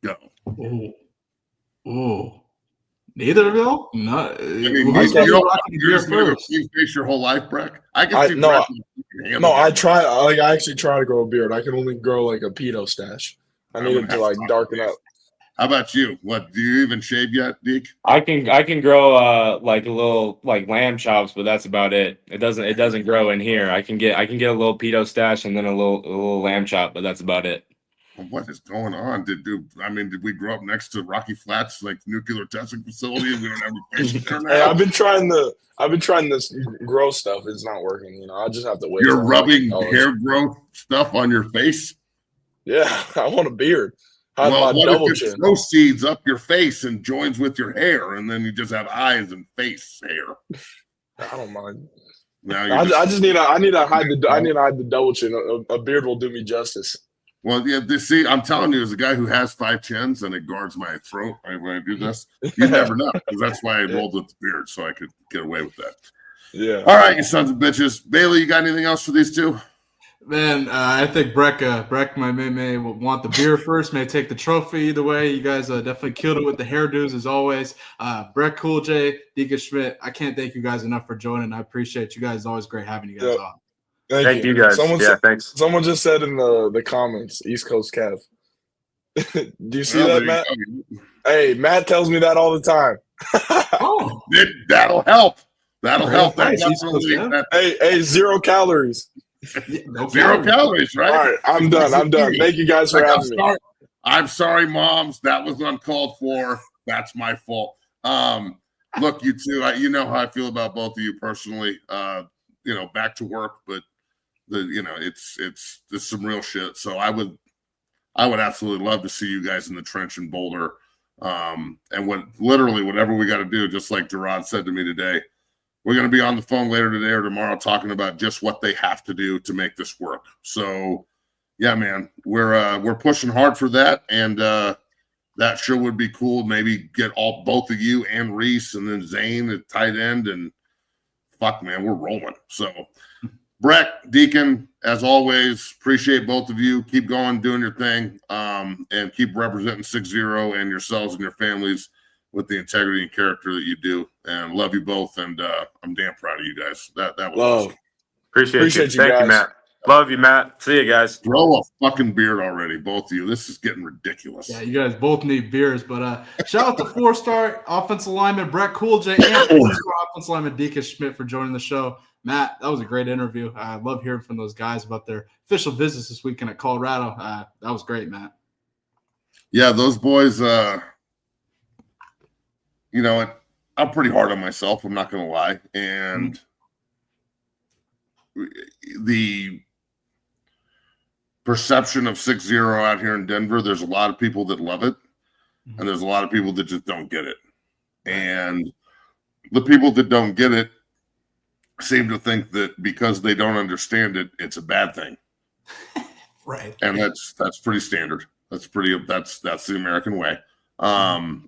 S3: Go.
S4: Ooh. Neither of y'all? No.
S3: You're just going to face your whole life, Breck? I
S5: actually try to grow a beard. I can only grow like a pedo stash. I need it to like darken up.
S3: How about you? What, do you even shave yet, Deke?
S6: I can grow like a little like lamb chops, but that's about it. It doesn't grow in here. I can get a little pedo stash and then a little lamb chop, but that's about it.
S3: What is going on? Did we grow up next to Rocky Flats, like nuclear testing facility? We don't have a patient there now.
S5: Hey, I've been trying this grow stuff. It's not working. I just have to wait.
S3: You're rubbing hair growth stuff on your face?
S5: Yeah, I want a beard.
S3: What if it grows seeds up your face and joins with your hair, and then you just have eyes and face hair?
S5: I don't mind.
S3: Now
S5: I need to hide the double chin. A beard will do me justice.
S3: Well, yeah. See, I'm telling you, as a guy who has 5 chins and it guards my throat when I do this, you never know, because that's why I rolled with the beard, so I could get away with that.
S5: Yeah.
S3: All right, you sons of bitches. Bailey, you got anything else for these two?
S4: Man, I think Breck may want the beer first, may take the trophy. Either way, you guys definitely killed it with the hairdos as always. Breck Kolojay, Deacon Schmitt, I can't thank you guys enough for joining. I appreciate you guys. It's always great having you guys on.
S5: Thank
S6: you guys. Thanks.
S5: Someone just said in the comments, East Coast Cav. Do you see that, Matt? Hey, Matt tells me that all the time.
S3: That'll help. That'll help. That
S4: Nice, East Coast,
S3: definitely.
S4: yeah.
S5: Hey, 0 calories.
S4: No
S3: Zero
S4: calories.
S3: calories, right?
S5: All right, I'm done. I'm done. Thank you guys for
S3: Like,
S5: having me.
S3: I'm sorry, moms. That was uncalled for. That's my fault. Look, you two, you know how I feel about both of you personally. Back to work, but it's some real shit. So I would absolutely love to see you guys in the trench in Boulder. And whatever we got to do, just like Gerard said to me today, we're going to be on the phone later today or tomorrow talking about just what they have to do to make this work. So, yeah, man, we're pushing hard for that, and that sure would be cool. Maybe get both of you and Reese, and then Zane at tight end, and fuck, man, we're rolling. So, Breck, Deacon, as always, appreciate both of you. Keep going, doing your thing, and keep representing 6-0 and yourselves and your families with the integrity and character that you do. And love you both, and I'm damn proud of you guys. That was awesome.
S6: Appreciate you. Thank
S5: guys.
S6: you, Matt. Love you, Matt. See you guys.
S3: Grow a fucking beard already, both of you. This is getting ridiculous.
S4: Yeah, you guys both need beers, but shout out to 4-star offensive lineman Breck Kolojay and 4-star offensive lineman Deacon Schmitt for joining the show. Matt, that was a great interview. I love hearing from those guys about their official visits this weekend at Colorado. That was great, Matt.
S3: Yeah, those boys, I'm pretty hard on myself. I'm not going to lie. And the perception of 6-0 out here in Denver, there's a lot of people that love it, and there's a lot of people that just don't get it. And the people that don't get it seem to think that because they don't understand it, it's a bad thing.
S4: Right.
S3: And that's pretty standard. That's the American way. But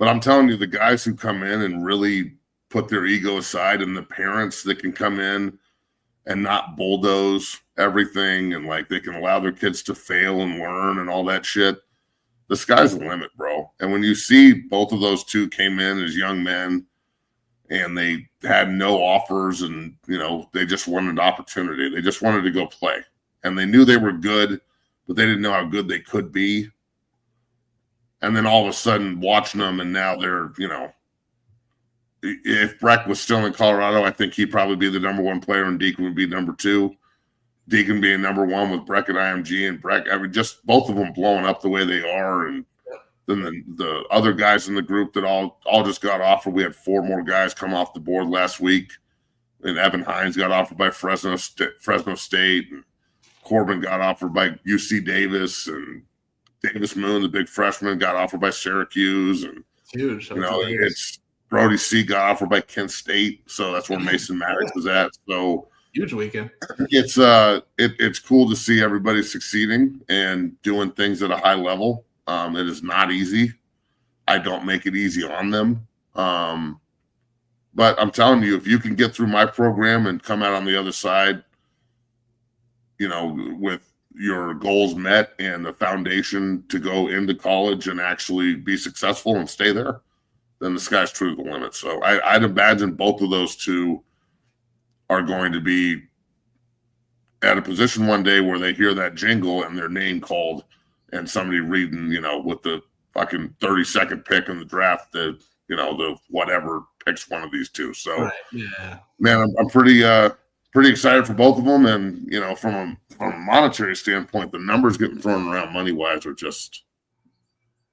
S3: I'm telling you, the guys who come in and really put their ego aside, and the parents that can come in and not bulldoze everything, and like they can allow their kids to fail and learn and all that shit, the sky's the limit, bro. And when you see both of those two came in as young men and they had no offers, and they just wanted an opportunity, they just wanted to go play, and they knew they were good, but they didn't know how good they could be. And then all of a sudden watching them, and now they're, if Breck was still in Colorado, I think he'd probably be the number one player, and Deacon would be number two. Deacon being number one with Breck at IMG, and Breck, just both of them blowing up the way they are. And then the other guys in the group that all just got offered. We had 4 more guys come off the board last week, and Evan Hines got offered by Fresno State, and Corbin got offered by UC Davis, and Davis Moon, the big freshman, got offered by Syracuse, and
S4: huge.
S3: It's Brody C got offered by Kent State, so that's where Mason Maddox is at. So
S4: huge weekend.
S3: It's cool to see everybody succeeding and doing things at a high level. It is not easy. I don't make it easy on them, but I'm telling you, if you can get through my program and come out on the other side, with your goals met and the foundation to go into college and actually be successful and stay there, then the sky's truly the limit. So I'd imagine both of those two are going to be at a position one day where they hear that jingle and their name called, and somebody reading, with the fucking 32nd pick in the draft, the whatever picks one of these two. So,
S4: right. Yeah,
S3: man, I'm pretty excited for both of them. And, from a monetary standpoint, the numbers getting thrown around money-wise are just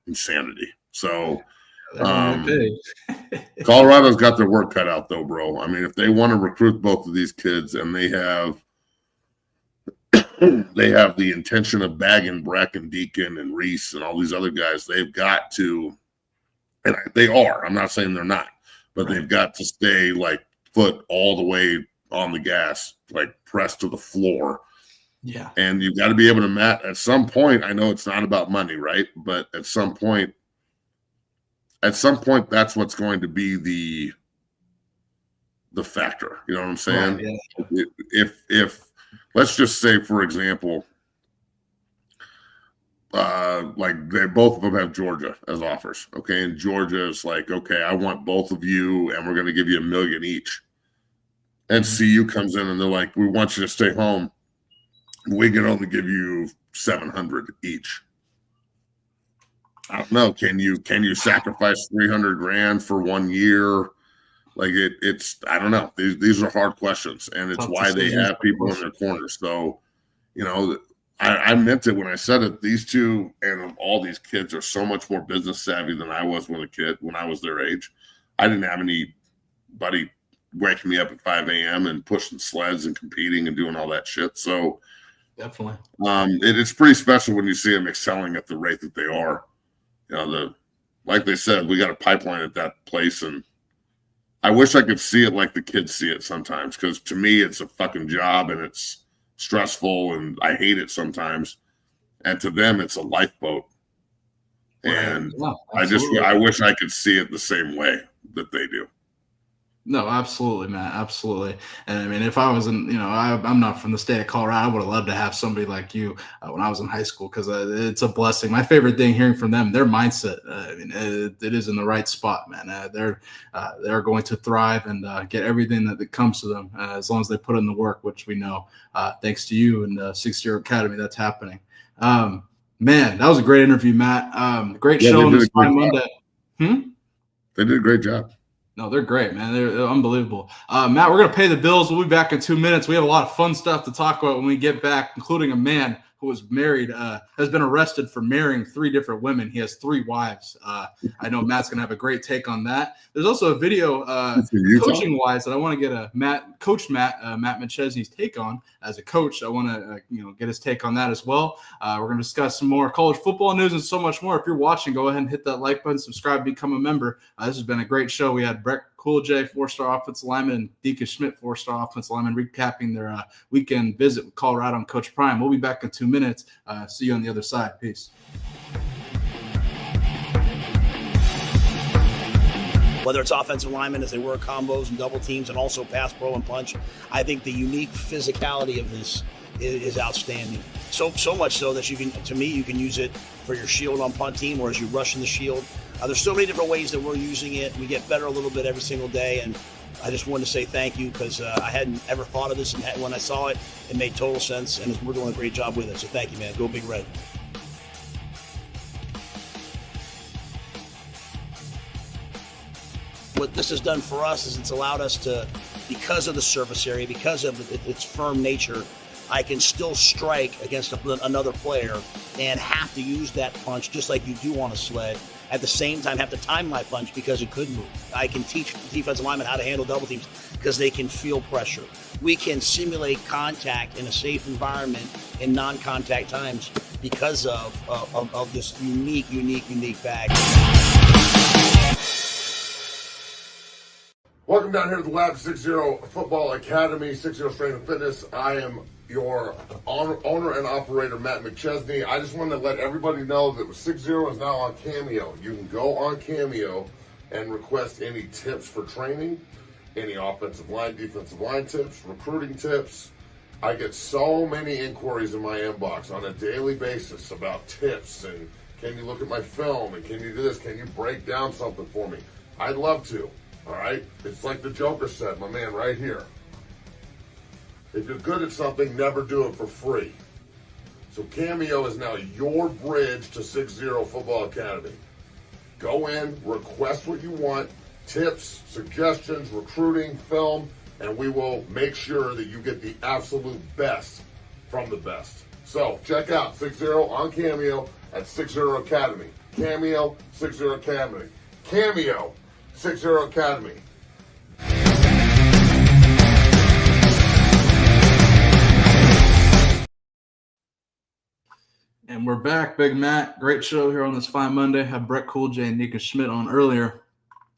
S3: insanity. So Colorado's got their work cut out, though, bro. I mean, if they want to recruit both of these kids, and they have the intention of bagging Breck and Deacon and Reese and all these other guys, they've got to, and they are, I'm not saying they're not, but they've got to stay like foot all the way on the gas, like pressed to the floor.
S4: Yeah. And
S3: you've got to be able to match at some point. I know it's not about money, right? But at some point, that's what's going to be the factor. You know what I'm saying? Right, yeah. If let's just say, for example, like they both of them have Georgia as offers. Okay. And Georgia is like, okay, I want both of you, and we're going to give you $1 million each. And CU comes in and they're like, we want you to stay home. We can only give you $700 each. I don't know. Can you sacrifice $300,000 for 1 year Like it's I don't know. These are hard questions, and it's
S4: Tough
S3: why they
S4: decisions,
S3: have people in their corners. So, I meant it when I said it. These two and all these kids are so much more business savvy than I was when I was their age. I didn't have anybody waking me up at 5 a.m. and pushing sleds and competing and doing all that shit. So
S4: Definitely.
S3: it's pretty special when you see them excelling at the rate that they are. Like they said, we got a pipeline at that place, and I wish I could see it like the kids see it sometimes, because to me it's a fucking job and it's stressful and I hate it sometimes, and to them it's a lifeboat. And
S4: Yeah,
S3: I wish I could see it the same way that they do.
S4: No, absolutely, Matt. Absolutely. And I mean, if I was in, I'm not from the state of Colorado, I would have loved to have somebody like you when I was in high school, because it's a blessing. My favorite thing hearing from them, their mindset, it is in the right spot, man. They're going to thrive and get everything that comes to them as long as they put in the work, which we know, thanks to you and 60 Academy, that's happening. Man, that was a great interview, Matt. Great show on this fine Monday.
S3: They did a great job.
S4: No, they're great, man. They're unbelievable. Matt, we're going to pay the bills. We'll be back in 2 minutes. We have a lot of fun stuff to talk about when we get back, including a man who was married, has been arrested for marrying 3 different women. He has 3 wives. I know Matt's going to have a great take on that. There's also a video coaching-wise that I want to get Coach Matt McChesney's take on. As a coach, I want to get his take on that as well. We're going to discuss some more college football news and so much more. If you're watching, go ahead and hit that like button, subscribe, become a member. This has been a great show. We had Breck Kolojay, 4-star offensive lineman, and Deacon Schmitt, 4-star offensive lineman, recapping their weekend visit with Colorado and Coach Prime. We'll be back in 2 minutes. See you on the other side. Peace.
S7: Whether it's offensive linemen as they work combos and double teams and also pass, pro, and punch, I think the unique physicality of this is outstanding. So much so that you can use it for your shield on punt team or as you rush in the shield. There's so many different ways that we're using it. We get better a little bit every single day, and I just wanted to say thank you, because I hadn't ever thought of this, and when I saw it, it made total sense, and we're doing a great job with it. So thank you, man. Go Big Red. What this has done for us is it's allowed us to, because of the surface area, because of its firm nature, I can still strike against another player and have to use that punch just like you do on a sled. At the same time, have to time my punch because it could move. I can teach defensive linemen how to handle double teams because they can feel pressure. We can simulate contact in a safe environment in non-contact times because of this unique bag.
S1: Welcome down here to the Lab 60 Football Academy, 60 Strength and Fitness. I am your owner and operator, Matt McChesney. I just wanted to let everybody know that 60 is now on Cameo. You can go on Cameo and request any tips for training, any offensive line, defensive line tips, recruiting tips. I get so many inquiries in my inbox on a daily basis about tips and can you look at my film and can you do this? Can you break down something for me? I'd love to. All right? It's like the Joker said, my man, right here. If you're good at something, never do it for free. So Cameo is now your bridge to 60 Football Academy. Go in, request what you want, tips, suggestions, recruiting, film, and we will make sure that you get the absolute best from the best. So check out 60 on Cameo at 60 Academy. Cameo, 60 Academy. Cameo, 60 Academy.
S4: And we're back, Big Matt. Great show here on this fine Monday. Had Breck Kolojay and Deacon Schmitt on earlier.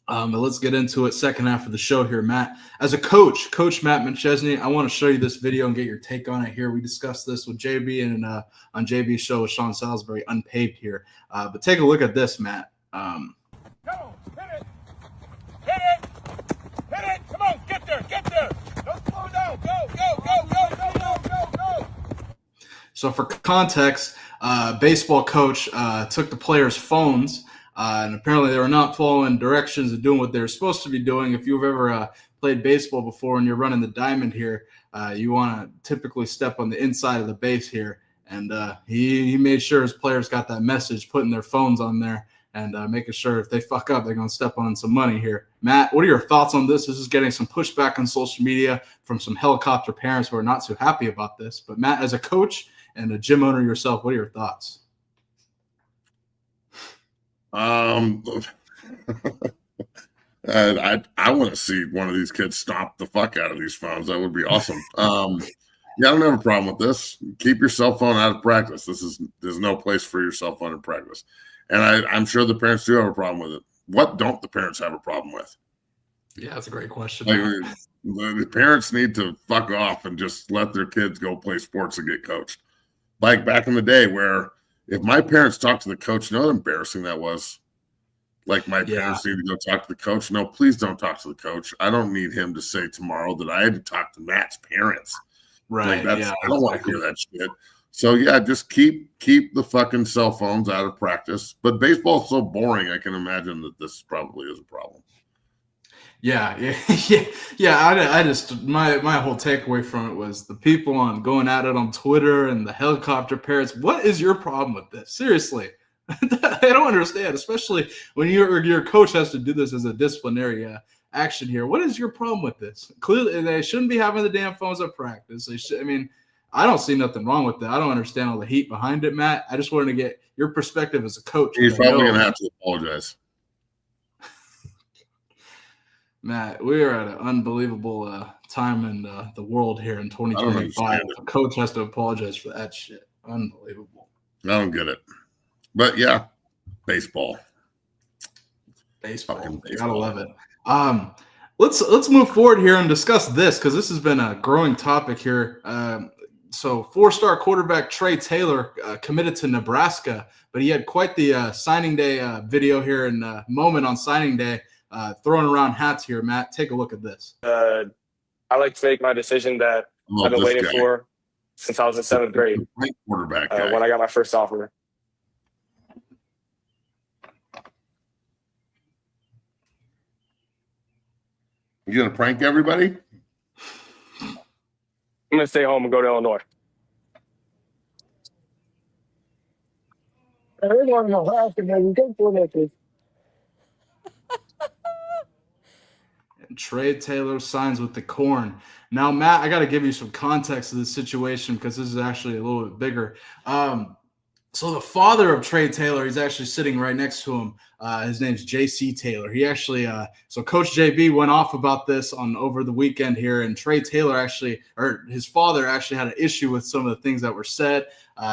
S4: But let's get into it. Second half of the show here, Matt. As a coach, Coach Matt McChesney, I want to show you this video and get your take on it here. We discussed this with JB and on JB's show with Sean Salisbury, Unpaved here. But take a look at this, Matt.
S8: Go, hit it. Hit it. Hit it. Come on, get there. Don't slow down. Go.
S4: So for context, baseball coach took the players' phones, and apparently they were not following directions and doing what they were supposed to be doing. If you've ever played baseball before and you're running the diamond here, you want to typically step on the inside of the base here. And he made sure his players got that message, putting their phones on there. and making sure if they fuck up, they're going to step on some money here. Matt, what are your thoughts on this? This is getting some pushback on social media from some helicopter parents who are not too happy about this. But Matt, as a coach and a gym owner yourself, what are your thoughts?
S3: I want to see one of these kids stomp the fuck out of these phones. That would be awesome. Yeah, I don't have a problem with this. Keep your cell phone out of practice. There's no place for your cell phone in practice. And I'm sure the parents do have a problem with it. What don't the parents have a problem with?
S4: Yeah, that's a great question.
S3: Like, the parents need to fuck off and just let their kids go play sports and get coached. Like back in the day where if my parents talked to the coach, you know how embarrassing that was? Like my parents need to go talk to the coach. No, please don't talk to the coach. I don't need him to say tomorrow that I had to talk to Matt's parents.
S4: Right.
S3: Like I don't want to hear that shit. So yeah, just keep the fucking cell phones out of practice. But baseball's so boring, I can imagine that this probably is a problem.
S4: Yeah. I just my whole takeaway from it was the people on going at it on Twitter and the helicopter parents. What is your problem with this? Seriously, I don't understand, especially when your coach has to do this as a disciplinary action here. What is your problem with this? Clearly, they shouldn't be having the damn phones at practice. They should. I mean, I don't see nothing wrong with that. I don't understand all the heat behind it, Matt. I just wanted to get your perspective as a coach.
S3: He's probably going to have to apologize.
S4: Matt, we are at an unbelievable time in the world here in 2025. A coach has to apologize for that shit. Unbelievable.
S3: I don't get it. But yeah, baseball.
S4: Baseball. Gotta love it. Let's move forward here and discuss this because this has been a growing topic here. So 4-star quarterback Trey Taylor committed to Nebraska, but he had quite the signing day video here and moment on signing day, throwing around hats here. Matt, take a look at this.
S9: I like to make my decision that I've been waiting for since I was in 7th grade.
S3: Quarterback
S9: when I got my first offer.
S3: You gonna prank everybody?
S9: I'm gonna stay home and go to Illinois.
S4: And Trey Taylor signs with the Corn. Now, Matt, I got to give you some context to this situation because this is actually a little bit bigger. So the father of Trey Taylor, he's actually sitting right next to him. His name's J.C. Taylor. He actually, so Coach JB went off about this over the weekend here, and Trey Taylor his father actually had an issue with some of the things that were said.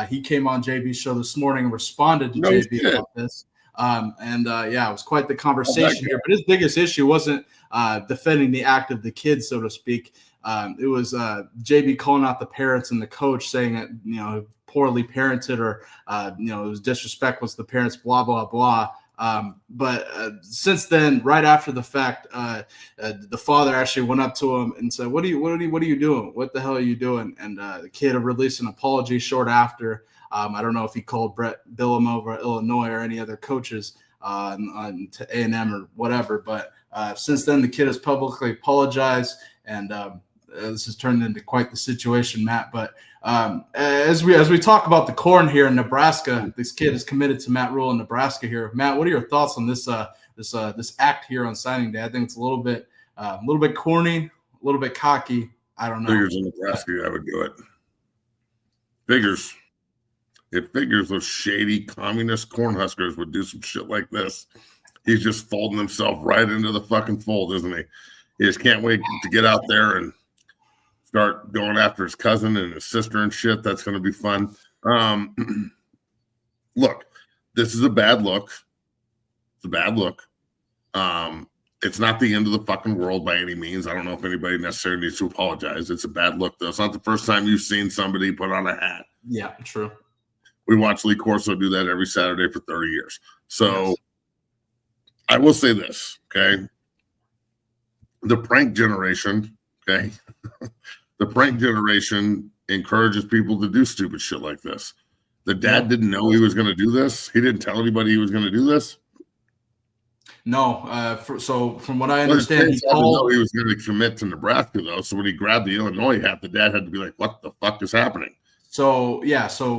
S4: He came on JB's show this morning and responded to JB about this. It was quite the conversation here. But his biggest issue wasn't defending the act of the kid, so to speak. It was JB calling out the parents and the coach, saying that poorly parented or it was disrespectful to the parents, blah blah blah. But since then, right after the fact, the father actually went up to him and said, "What are you doing? What the hell are you doing?" And the kid released an apology short after. I don't know if he called Brett Bielema Illinois or any other coaches to A&M or whatever, but since then the kid has publicly apologized, and this has turned into quite the situation, Matt. But as we talk about the Corn here in Nebraska, this kid is committed to Matt Rule in Nebraska here. Matt, what are your thoughts on this this act here on signing day? I think it's a little bit corny, a little bit cocky. I don't know.
S3: Figures in Nebraska, I would do it. It figures those shady communist Cornhuskers would do some shit like this. He's just folding himself right into the fucking fold, isn't he? He just can't wait to get out there and start going after his cousin and his sister and shit. That's going to be fun. Look, this is a bad look. It's a bad look. It's not the end of the fucking world by any means. I don't know if anybody necessarily needs to apologize. It's a bad look, though. It's not the first time you've seen somebody put on a hat.
S4: Yeah, true.
S3: We watch Lee Corso do that every Saturday for 30 years. So yes. I will say this, okay? The prank generation, okay? The prank generation encourages people to do stupid shit like this. The dad didn't know he was going to do this. He didn't tell anybody he was going to do this.
S4: No. So from what I understand,
S3: he was going to commit to Nebraska, though. So when he grabbed the Illinois hat, the dad had to be like, what the fuck is happening?
S4: So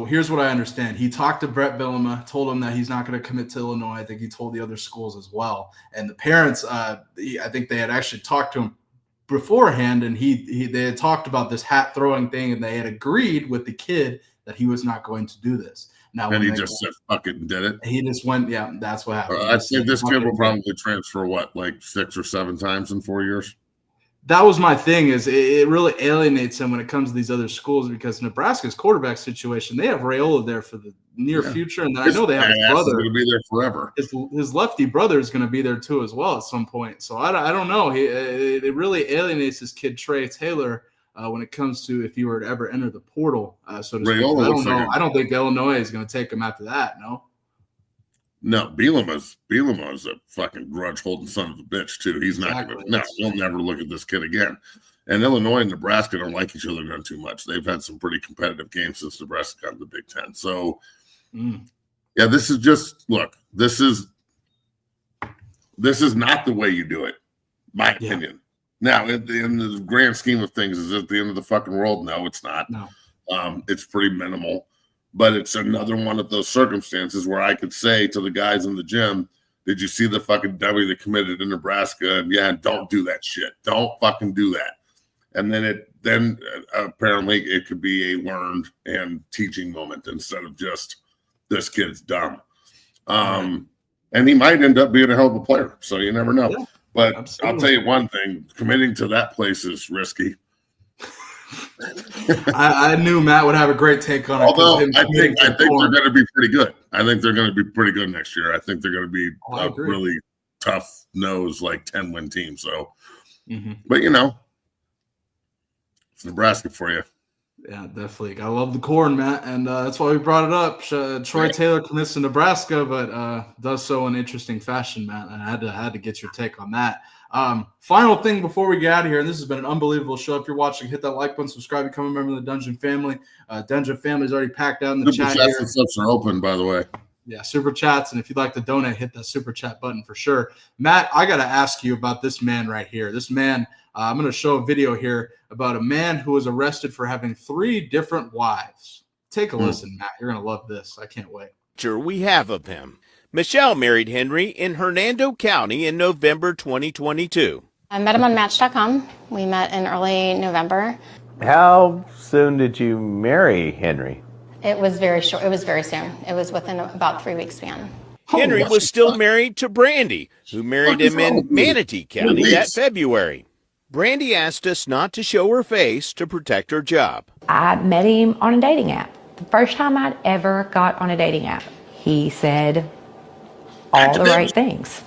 S4: here's what I understand. He talked to Brett Bielema, told him that he's not going to commit to Illinois. I think he told the other schools as well. And the parents, I think they had actually talked to him beforehand, and they had talked about this hat throwing thing, and they had agreed with the kid that he was not going to do this. Now,
S3: And he just said, fuck it, and did it.
S4: He just went, yeah, that's what happened.
S3: I think this kid will probably transfer, like 6 or 7 times in 4 years?
S4: That was my thing, is it really alienates him when it comes to these other schools, because Nebraska's quarterback situation, they have Raiola there for the near future, and then I know they have his brother.
S3: Going to be there forever.
S4: His lefty brother is going to be there too as well at some point. So I don't know. It really alienates this kid Trey Taylor when it comes to if he were to ever enter the portal. So to speak. I don't know. I don't think Illinois is going to take him after that.
S3: No, Bielema's a fucking grudge holding son of a bitch too. He's not going to. No, he'll never look at this kid again. And Illinois and Nebraska don't like each other none too much. They've had some pretty competitive games since Nebraska got in the Big Ten. So, yeah, this is just look. This is not the way you do it, my opinion. Now, in the grand scheme of things, is it the end of the fucking world? No, it's not.
S4: No,
S3: it's pretty minimal. But it's another one of those circumstances where I could say to the guys in the gym, did you see the fucking dummy that committed in Nebraska? And yeah, don't do that shit. Don't fucking do that. And then apparently it could be a learned and teaching moment instead of just this kid's dumb. And he might end up being a hell of a player. So you never know. Yeah, but absolutely. I'll tell you one thing, committing to that place is risky.
S4: I knew Matt would have a great take on it.
S3: Although I think they're going to be pretty good. I think they're going to be pretty good next year. I think they're going to be a really tough nose, like 10-win team. So, but it's Nebraska for you.
S4: Yeah, definitely. I love the corn, Matt, and that's why we brought it up. Troy Taylor commits to Nebraska, but does so in interesting fashion, Matt. And I had to get your take on that. Final thing before we get out of here, and this has been an unbelievable show. If you're watching, hit that like button, subscribe, become a member of the Dungeon family. Dungeon family is already packed out in the chat here.
S3: Super chats are open, by the way.
S4: Yeah, super chats, and if you'd like to donate, hit that super chat button for sure. Matt, I got to ask you about this man right here. This man, I'm going to show a video here about a man who was arrested for having 3 different wives. Take a listen, Matt. You're going to love this. I can't wait.
S10: We have of him. Michelle married Henry in Hernando County in November 2022.
S11: I met him on Match.com. We met in early November.
S12: How soon did you marry Henry?
S11: It was very short. It was very soon. It was within about 3 weeks span.
S10: Henry was still married to Brandy, who married him in Manatee County that February. Brandy asked us not to show her face to protect her job.
S13: I met him on a dating app. The first time I'd ever got on a dating app. He said all the right things.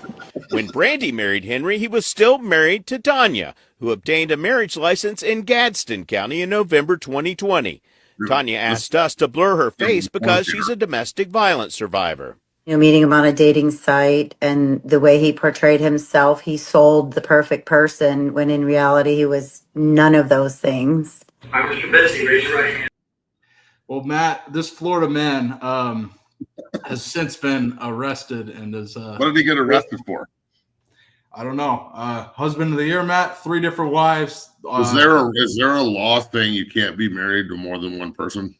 S10: When Brandy married Henry, he was still married to Tanya, who obtained a marriage license in Gadsden County in November 2020. Tanya asked us to blur her face because she's a domestic violence survivor.
S14: Meeting him on a dating site and the way he portrayed himself, he sold the perfect person when in reality he was none of those things.
S15: I'm Mr. Bessie, raise your right hand.
S4: Well, Matt, this Florida man has since been arrested and is.
S3: What did he get arrested for?
S4: I don't know. Husband of the year, Matt. 3 different wives.
S3: Is there a law saying you can't be married to more than one person?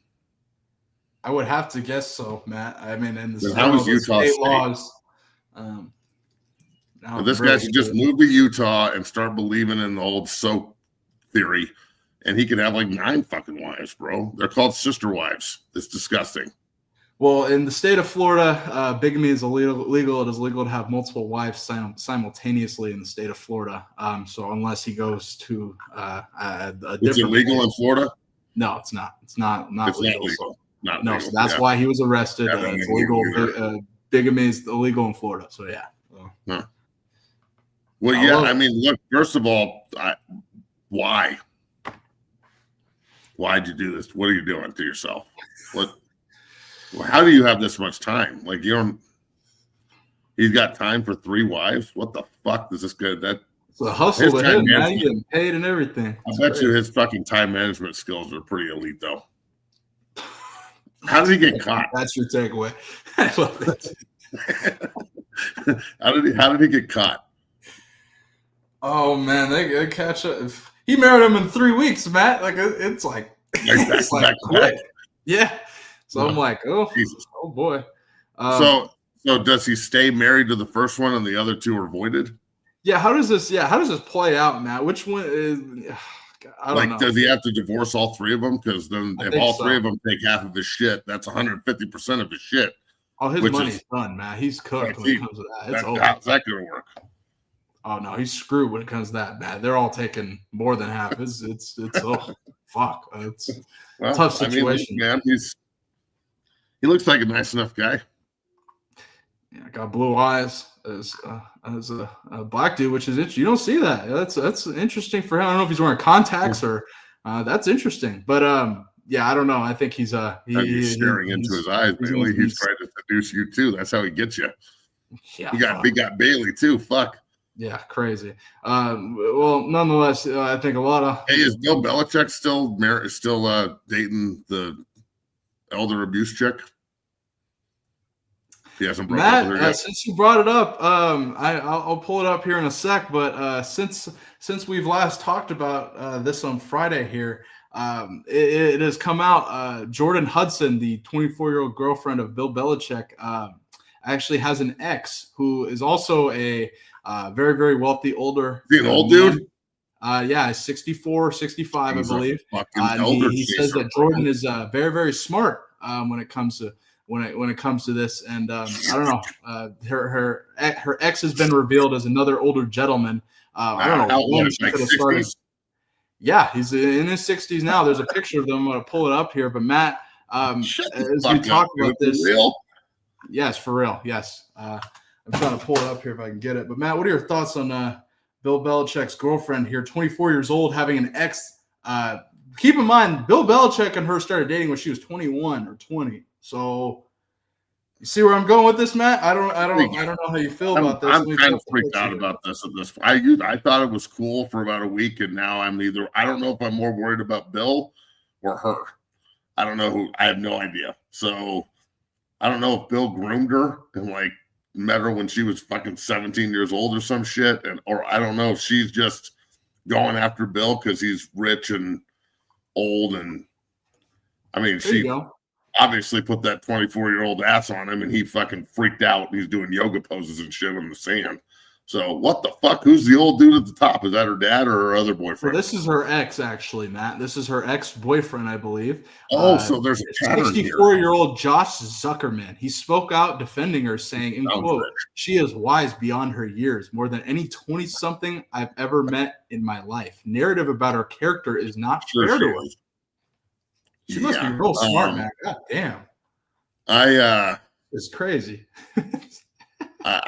S4: I would have to guess so, Matt. I mean, in the
S3: Utah
S4: state laws.
S3: This guy should just move to Utah and start believing in the old soap theory, and he could have like 9 fucking wives, bro. They're called sister wives. It's disgusting.
S4: Well, in the state of Florida, bigamy is illegal. It is legal to have multiple wives simultaneously in the state of Florida. So unless he goes to a different.
S3: Is it legal in Florida?
S4: No, it's not. It's not legal.
S3: So.
S4: Not legal. So that's why he was arrested. It's illegal. Bigamy is illegal in Florida. So yeah.
S3: Huh. Well, yeah. I mean, look. First of all, why? Why'd you do this? What are you doing to yourself? What? How do you have this much time? Like he's got time for 3 wives. What the fuck does this guy?
S4: It's a hustle to him. Now you getting paid and everything.
S3: I bet you his fucking time management skills are pretty elite, though. How did he get caught?
S4: That's your takeaway. I love it.
S3: How did he get caught?
S4: Oh man, they catch up. He married him in 3 weeks, Matt. Like it's like quick. Yeah. So I'm like, oh,
S3: Jesus.
S4: oh boy.
S3: So does he stay married to the first one and the other two are voided?
S4: Yeah. How does this play out, Matt? Which one is? I don't know.
S3: Does he have to divorce all three of them? Because then, if all three of them take half of his shit, that's 150% of his shit.
S4: Oh, his money's done, Matt. He's cooked when it comes to that. It's over.
S3: How's that going to work?
S4: Oh no, he's screwed when it comes to that, Matt. They're all taking more than half. It's oh fuck. It's a tough situation.
S3: Man, he looks like a nice enough guy.
S4: Yeah, got blue eyes as a black dude, which is interesting. You don't see that. That's interesting for him. I don't know if he's wearing contacts or that's interesting. But yeah, I don't know. I think he's
S3: staring into his eyes, Bailey. He's trying to seduce you too. That's how he gets you.
S4: Yeah,
S3: he got Bailey too. Fuck.
S4: Yeah, crazy. Well, nonetheless, I think a lot of.
S3: Hey, is Bill Belichick still dating the elder abuse chick? He hasn't broken up with her yet.
S4: Since you brought it up, I'll pull it up here in a sec. But since we've last talked about this on Friday here, it has come out. Jordan Hudson, the 24-year-old girlfriend of Bill Belichick, actually has an ex who is also a very, very wealthy older.
S3: Is he an old dude?
S4: Yeah, 64, 65,
S3: He's
S4: I believe. He says that Jordan is very, very smart when it comes to this, and I don't know. Her ex has been revealed as another older gentleman. I don't know.
S3: Like
S4: yeah, he's in his 60s now. There's a picture of them. I'm going to pull it up here. But Matt, as we talk about this, yes, for real, yes. I'm trying to pull it up here if I can get it. But Matt, what are your thoughts on Bill Belichick's girlfriend here, 24 years old, having an ex? Keep in mind, Bill Belichick and her started dating when she was 21 or 20. So you see where I'm going with this, Matt? I don't know how you feel about this.
S3: I'm kind of freaked out about this at this point. I thought it was cool for about a week, and now I don't know if I'm more worried about Bill or her. I don't know who. I have no idea. So I don't know if Bill groomed her and like met her when she was fucking 17 years old or some shit, or I don't know if she's just going after Bill because he's rich and old, and I mean she obviously put that 24-year-old ass on him, and he fucking freaked out. He's doing yoga poses and shit in the sand. So what the fuck? Who's the old dude at the top? Is that her dad or her other boyfriend?
S4: Well, this is her ex, actually, Matt. This is her ex-boyfriend, I believe.
S3: Oh, so there's a pattern here.
S4: 64-year-old Josh Zuckerman. He spoke out defending her, saying, in quote, "She is wise beyond her years, more than any 20-something I've ever met in my life. Narrative about her character is not fair to her." She must be real smart, man. God damn. It's crazy.
S3: Fuck,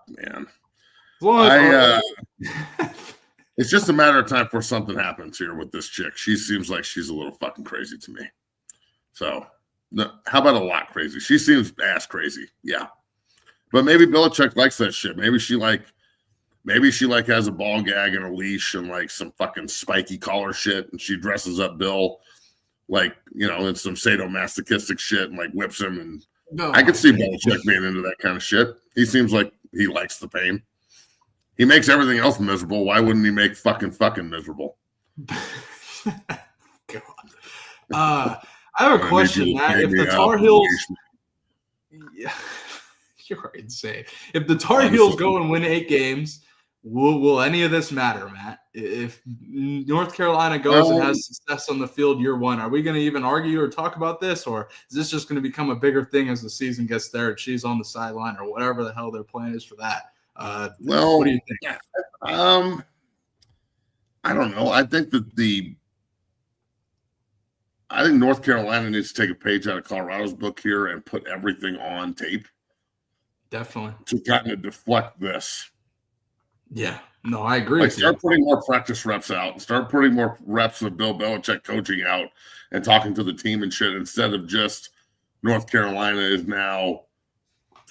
S3: man. It's just a matter of time before something happens here with this chick. She seems like she's a little fucking crazy to me. So, how about a lot crazy? She seems ass crazy. Yeah. But maybe Belichick likes that shit. Maybe she has a ball gag and a leash and like some fucking spiky collar shit, and she dresses up Bill like, in some sadomasochistic shit and like whips him. And I could see Belichick being into that kind of shit. He seems like he likes the pain. He makes everything else miserable. Why wouldn't he make fucking miserable?
S4: God. I have a question, Matt. If the Tar Heels, you're insane. If the Tar Heels go and win 8 games, will any of this matter, Matt? If North Carolina goes and has success on the field year one, are we going to even argue or talk about this, or is this just going to become a bigger thing as the season gets there and she's on the sideline or whatever the hell their plan is for that? What do you think?
S3: I don't know. I think I think North Carolina needs to take a page out of Colorado's book here and put everything on tape.
S4: Definitely.
S3: To kind of deflect this.
S4: Yeah. No, I agree.
S3: Like start putting more practice reps out. Start putting more reps of Bill Belichick coaching out and talking to the team and shit instead of just North Carolina is now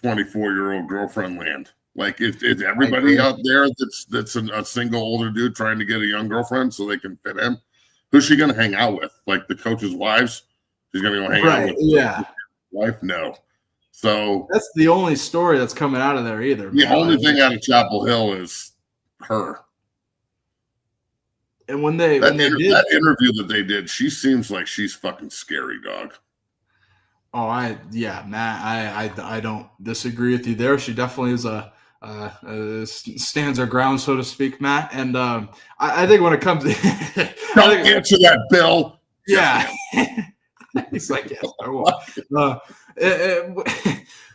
S3: 24-year-old girlfriend land. Like, is everybody out there that's a single older dude trying to get a young girlfriend so they can fit in? Who's she going to hang out with? Like the coach's wives? She's going to go hang out with the wife? No. So
S4: that's the only story that's coming out of there either.
S3: The only thing out of Chapel Hill is her.
S4: And when they
S3: that
S4: did
S3: interview that they did, she seems like she's fucking scary, dog.
S4: Oh, Matt, I don't disagree with you there. She definitely is stands her ground, so to speak, Matt. And I think when it comes to
S3: don't answer that, Bill.
S4: Yeah. He's like, yes, I will.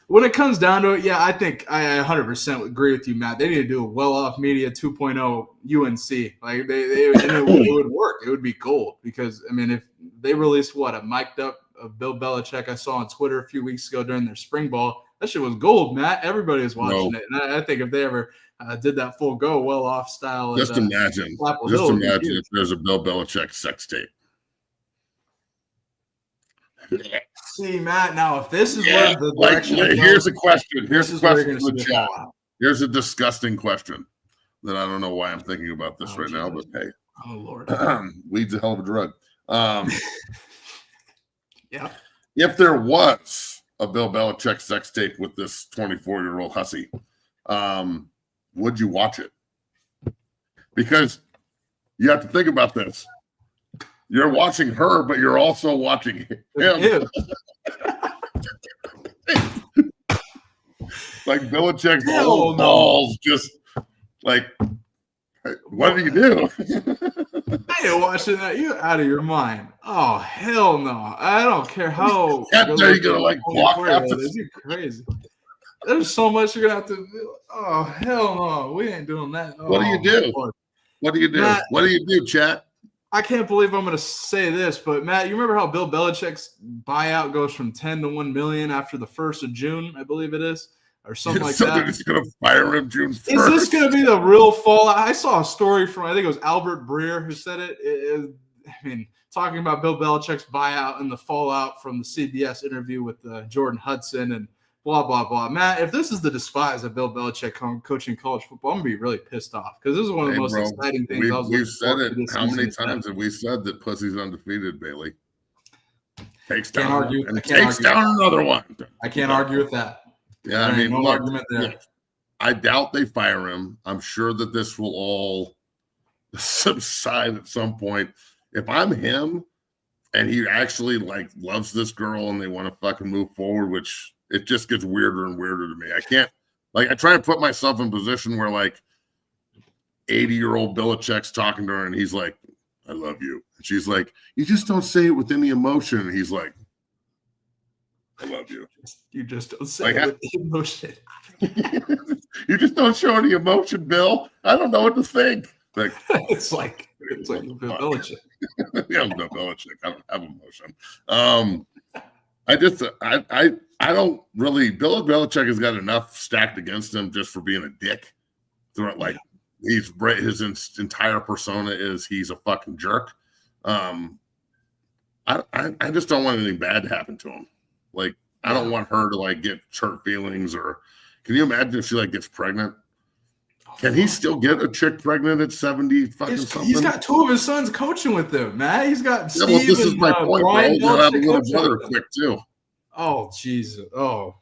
S4: When it comes down to it, yeah, I think I 100% agree with you, Matt. They need to do a well-off media 2.0 UNC. Like it would work. It would be gold because I mean, if they released a mic'd up of Bill Belichick I saw on Twitter a few weeks ago during their spring ball, that shit was gold, Matt. Everybody was watching it, and I think if they ever did that full go well-off style,
S3: just imagine if there's a Bill Belichick sex tape.
S4: See, Matt, now if this is where the direction
S3: here's a question. Here's a question from the chat. Here's a disgusting question that I don't know why I'm thinking about this right now, but hey.
S4: Oh, Lord.
S3: Weed's a hell of a drug.
S4: Yeah.
S3: If there was a Bill Belichick sex tape with this 24-year-old hussy, would you watch it? Because you have to think about this. You're watching her, but you're also watching him. Like Belichick's old balls, just like, what do you do?
S4: I ain't watching that. You're out of your mind. Oh, hell no. I don't care how.
S3: Are you gonna block out
S4: this? You're crazy. There's so much you're gonna have to do. Oh, hell no. We ain't doing that.
S3: What do you do? What do you do? Matt, what do you do, chat?
S4: I can't believe I'm going to say this, but Matt, you remember how Bill Belichick's buyout goes from 10 to 1 million after the 1st of June, I believe it is, or something like that.
S3: Somebody's going to fire him June 1st.
S4: Is this going to be the real fallout? I saw a story from, I think it was Albert Breer who said it. I mean, talking about Bill Belichick's buyout and the fallout from the CBS interview with Jordan Hudson and blah, blah, blah. Matt, if this is the despise of Bill Belichick coaching college football, I'm going to be really pissed off because this is one of the most exciting things
S3: we've said it. How many times have we said that pussy's undefeated, Bailey? Takes down another one.
S4: I can't argue with that.
S3: Yeah, I mean, no argument there. I doubt they fire him. I'm sure that this will all subside at some point. If I'm him and he actually loves this girl and they want to fucking move forward, which it just gets weirder and weirder to me. I can't, I try to put myself in a position where 80-year-old Belichick's talking to her and he's like, I love you. And she's like, you just don't say it with any emotion. And he's like, I love you.
S4: You just don't say it with emotion.
S3: You just don't show any emotion, Bill. I don't know what to think.
S4: It's like Bill Belichick.
S3: Yeah, I'm Bill Belichick. I don't have emotion. I don't really. Bill Belichick has got enough stacked against him just for being a dick. His entire persona is he's a fucking jerk. I just don't want anything bad to happen to him. I don't want her to get hurt feelings. Or can you imagine if she gets pregnant? Can he still get a chick pregnant at 70 fucking something?
S4: He's got 2 of his sons coaching with him, man. He's got Steve
S3: this is my point,
S4: Brian
S3: bro. Have a little brother quick too.
S4: Oh Jesus! Oh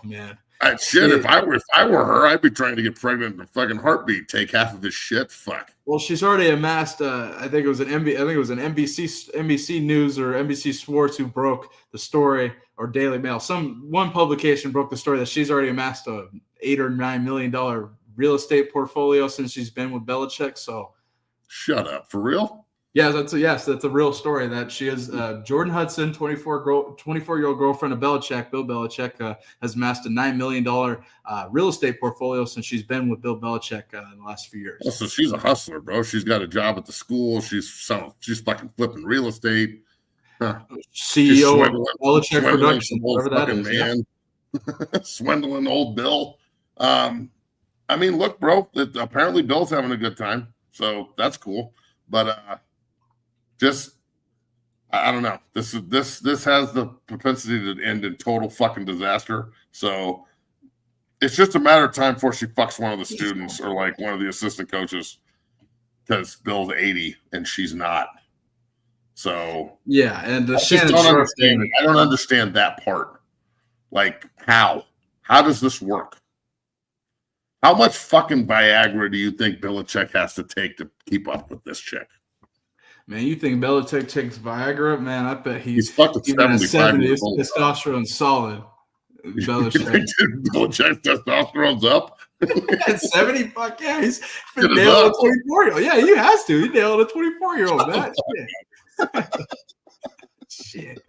S4: man!
S3: If I were her, I'd be trying to get pregnant in a fucking heartbeat. Take half of his shit. Fuck.
S4: Well, she's already amassed. I think it was an NBC News or NBC Sports who broke the story, or Daily Mail. One publication broke the story that she's already amassed a $8 or $9 million real estate portfolio since she's been with Belichick. So,
S3: shut up. For real?
S4: Yeah, that's a real story that she is. Jordan Hudson, 24-year-old girlfriend of Belichick, Bill Belichick, has amassed a $9 million real estate portfolio since she's been with Bill Belichick in the last few years.
S3: Oh, so she's a hustler, bro. She's got a job at the school. She's fucking flipping real estate.
S4: CEO of Belichick Productions, whatever that is.
S3: Man. Yeah. Swindling old Bill. I mean, look, bro. Apparently, Bill's having a good time, so that's cool. But I don't know. This has the propensity to end in total fucking disaster. So it's just a matter of time before she fucks one of the students or one of the assistant coaches, because Bill's 80 and she's not. So
S4: yeah, and
S3: I don't understand that part. How does this work? How much fucking Viagra do you think Belichick has to take to keep up with this chick?
S4: Man, you think Belichick takes Viagra? Man, I bet
S3: he's fucking
S4: even at 70.
S3: years old.
S4: Testosterone's solid. Belichick.
S3: Belichick's testosterone's up.
S4: At 70, fuck yeah, he's been nailing a 24-year-old. Yeah, he has to. He nailed a 24-year-old. Man, shit. Shit.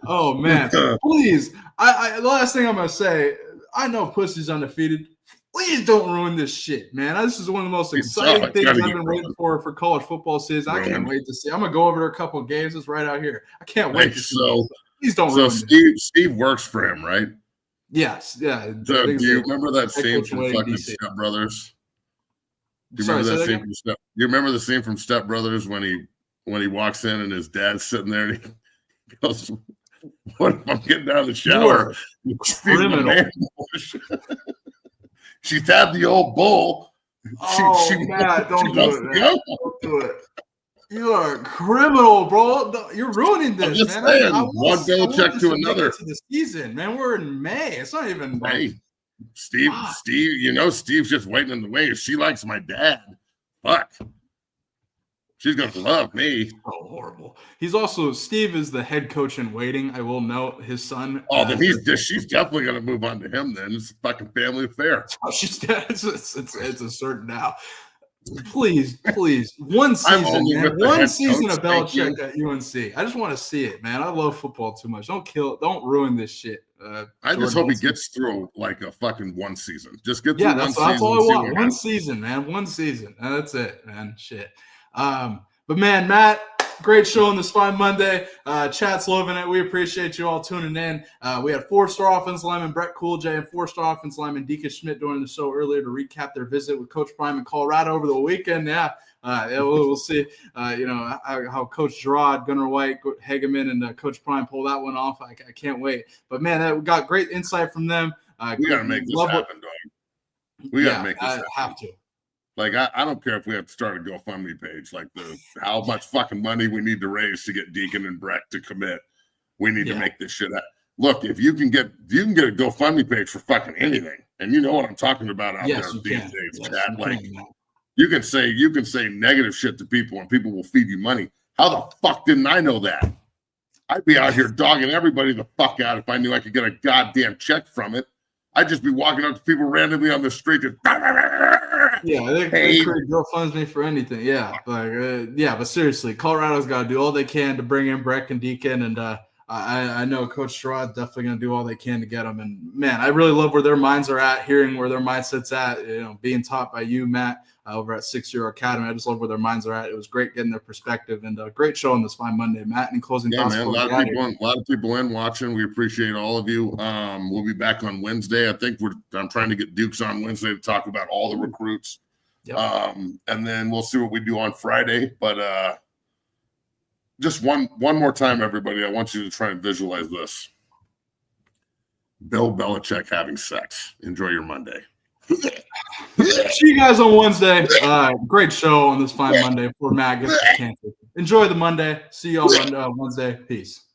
S4: Oh man, please. The last thing I'm gonna say. I know Pussy's undefeated. Please don't ruin this shit, man. This is one of the most exciting things I've been waiting for college football season. I can't wait to see. I'm gonna go over to a couple of games. It's right out here. I can't wait to see. Please don't ruin
S3: it. Steve works for him, right?
S4: Yes, yeah.
S3: Do you remember that scene from fucking Step Brothers? Do you remember that scene from Step? You remember the scene from Step Brothers when he walks in and his dad's sitting there and he goes, "What if I'm getting out of the shower?"
S4: Criminal.
S3: She's had the old bull.
S4: Matt, don't do it, man. Don't do it. You are a criminal, bro. You're ruining this,
S3: I'm just
S4: man.
S3: saying, one Belichick to another.
S4: To the season, man. We're in May. It's not even.
S3: Hey, Steve. Steve's just waiting in the wings. She likes my dad. Fuck. She's gonna love me.
S4: Oh, horrible. Steve is the head coach in waiting. I will note his son.
S3: Oh, then she's definitely gonna move on to him. Then it's a fucking family affair.
S4: Oh, it's a certain now. Please, one season, man. One season of Belichick at UNC. I just want to see it, man. I love football too much. Don't ruin this shit.
S3: I just hope he gets through like a fucking one season. Just get through
S4: that's all I want. One season, man. One season. That's it, man. Shit. But man, Matt, great show on this fine Monday. Chat's loving it. We appreciate you all tuning in. We had 4-star offensive lineman Breck Kolojay and 4-star offensive lineman Deacon Schmitt during the show earlier to recap their visit with Coach Prime in Colorado over the weekend. We'll see. How Coach Gerard, Gunnar White, Hageman, and Coach Prime pull that one off. I can't wait. But man, we got great insight from them.
S3: We gotta make this happen, dog. We gotta make this happen.
S4: Have to.
S3: Like, I don't care if we have to start a GoFundMe page, like how much fucking money we need to raise to get Deacon and Breck to commit. We need to make this shit happen. Look, if you can get a GoFundMe page for fucking anything, and you know what I'm talking about out there these days, Chad. Like, you can say negative shit to people and people will feed you money. How the fuck didn't I know that? I'd be out here dogging everybody the fuck out if I knew I could get a goddamn check from it. I'd just be walking up to people randomly on the street and
S4: they create GoFundMe for anything. But seriously, Colorado's got to do all they can to bring in Breck and Deacon, and I know Coach Sherrod's definitely going to do all they can to get them. And man, I really love where their minds are at, hearing where their mindset's at. Being taught by you, Matt, over at 6-Year Academy. I just love where their minds are at. It was great getting their perspective, and a great show on this fine Monday. Matt, any closing thoughts?
S3: Man, a lot of people in watching. We appreciate all of you. We'll be back on Wednesday. I think I'm trying to get Dukes on Wednesday to talk about all the recruits.
S4: Yep.
S3: And then we'll see what we do on Friday. But just one more time, everybody, I want you to try and visualize this. Bill Belichick having sex. Enjoy your Monday.
S4: See you guys on Wednesday. Great show on this fine Monday before Matt gets to cancel. Enjoy the Monday. See you all on Wednesday. Peace.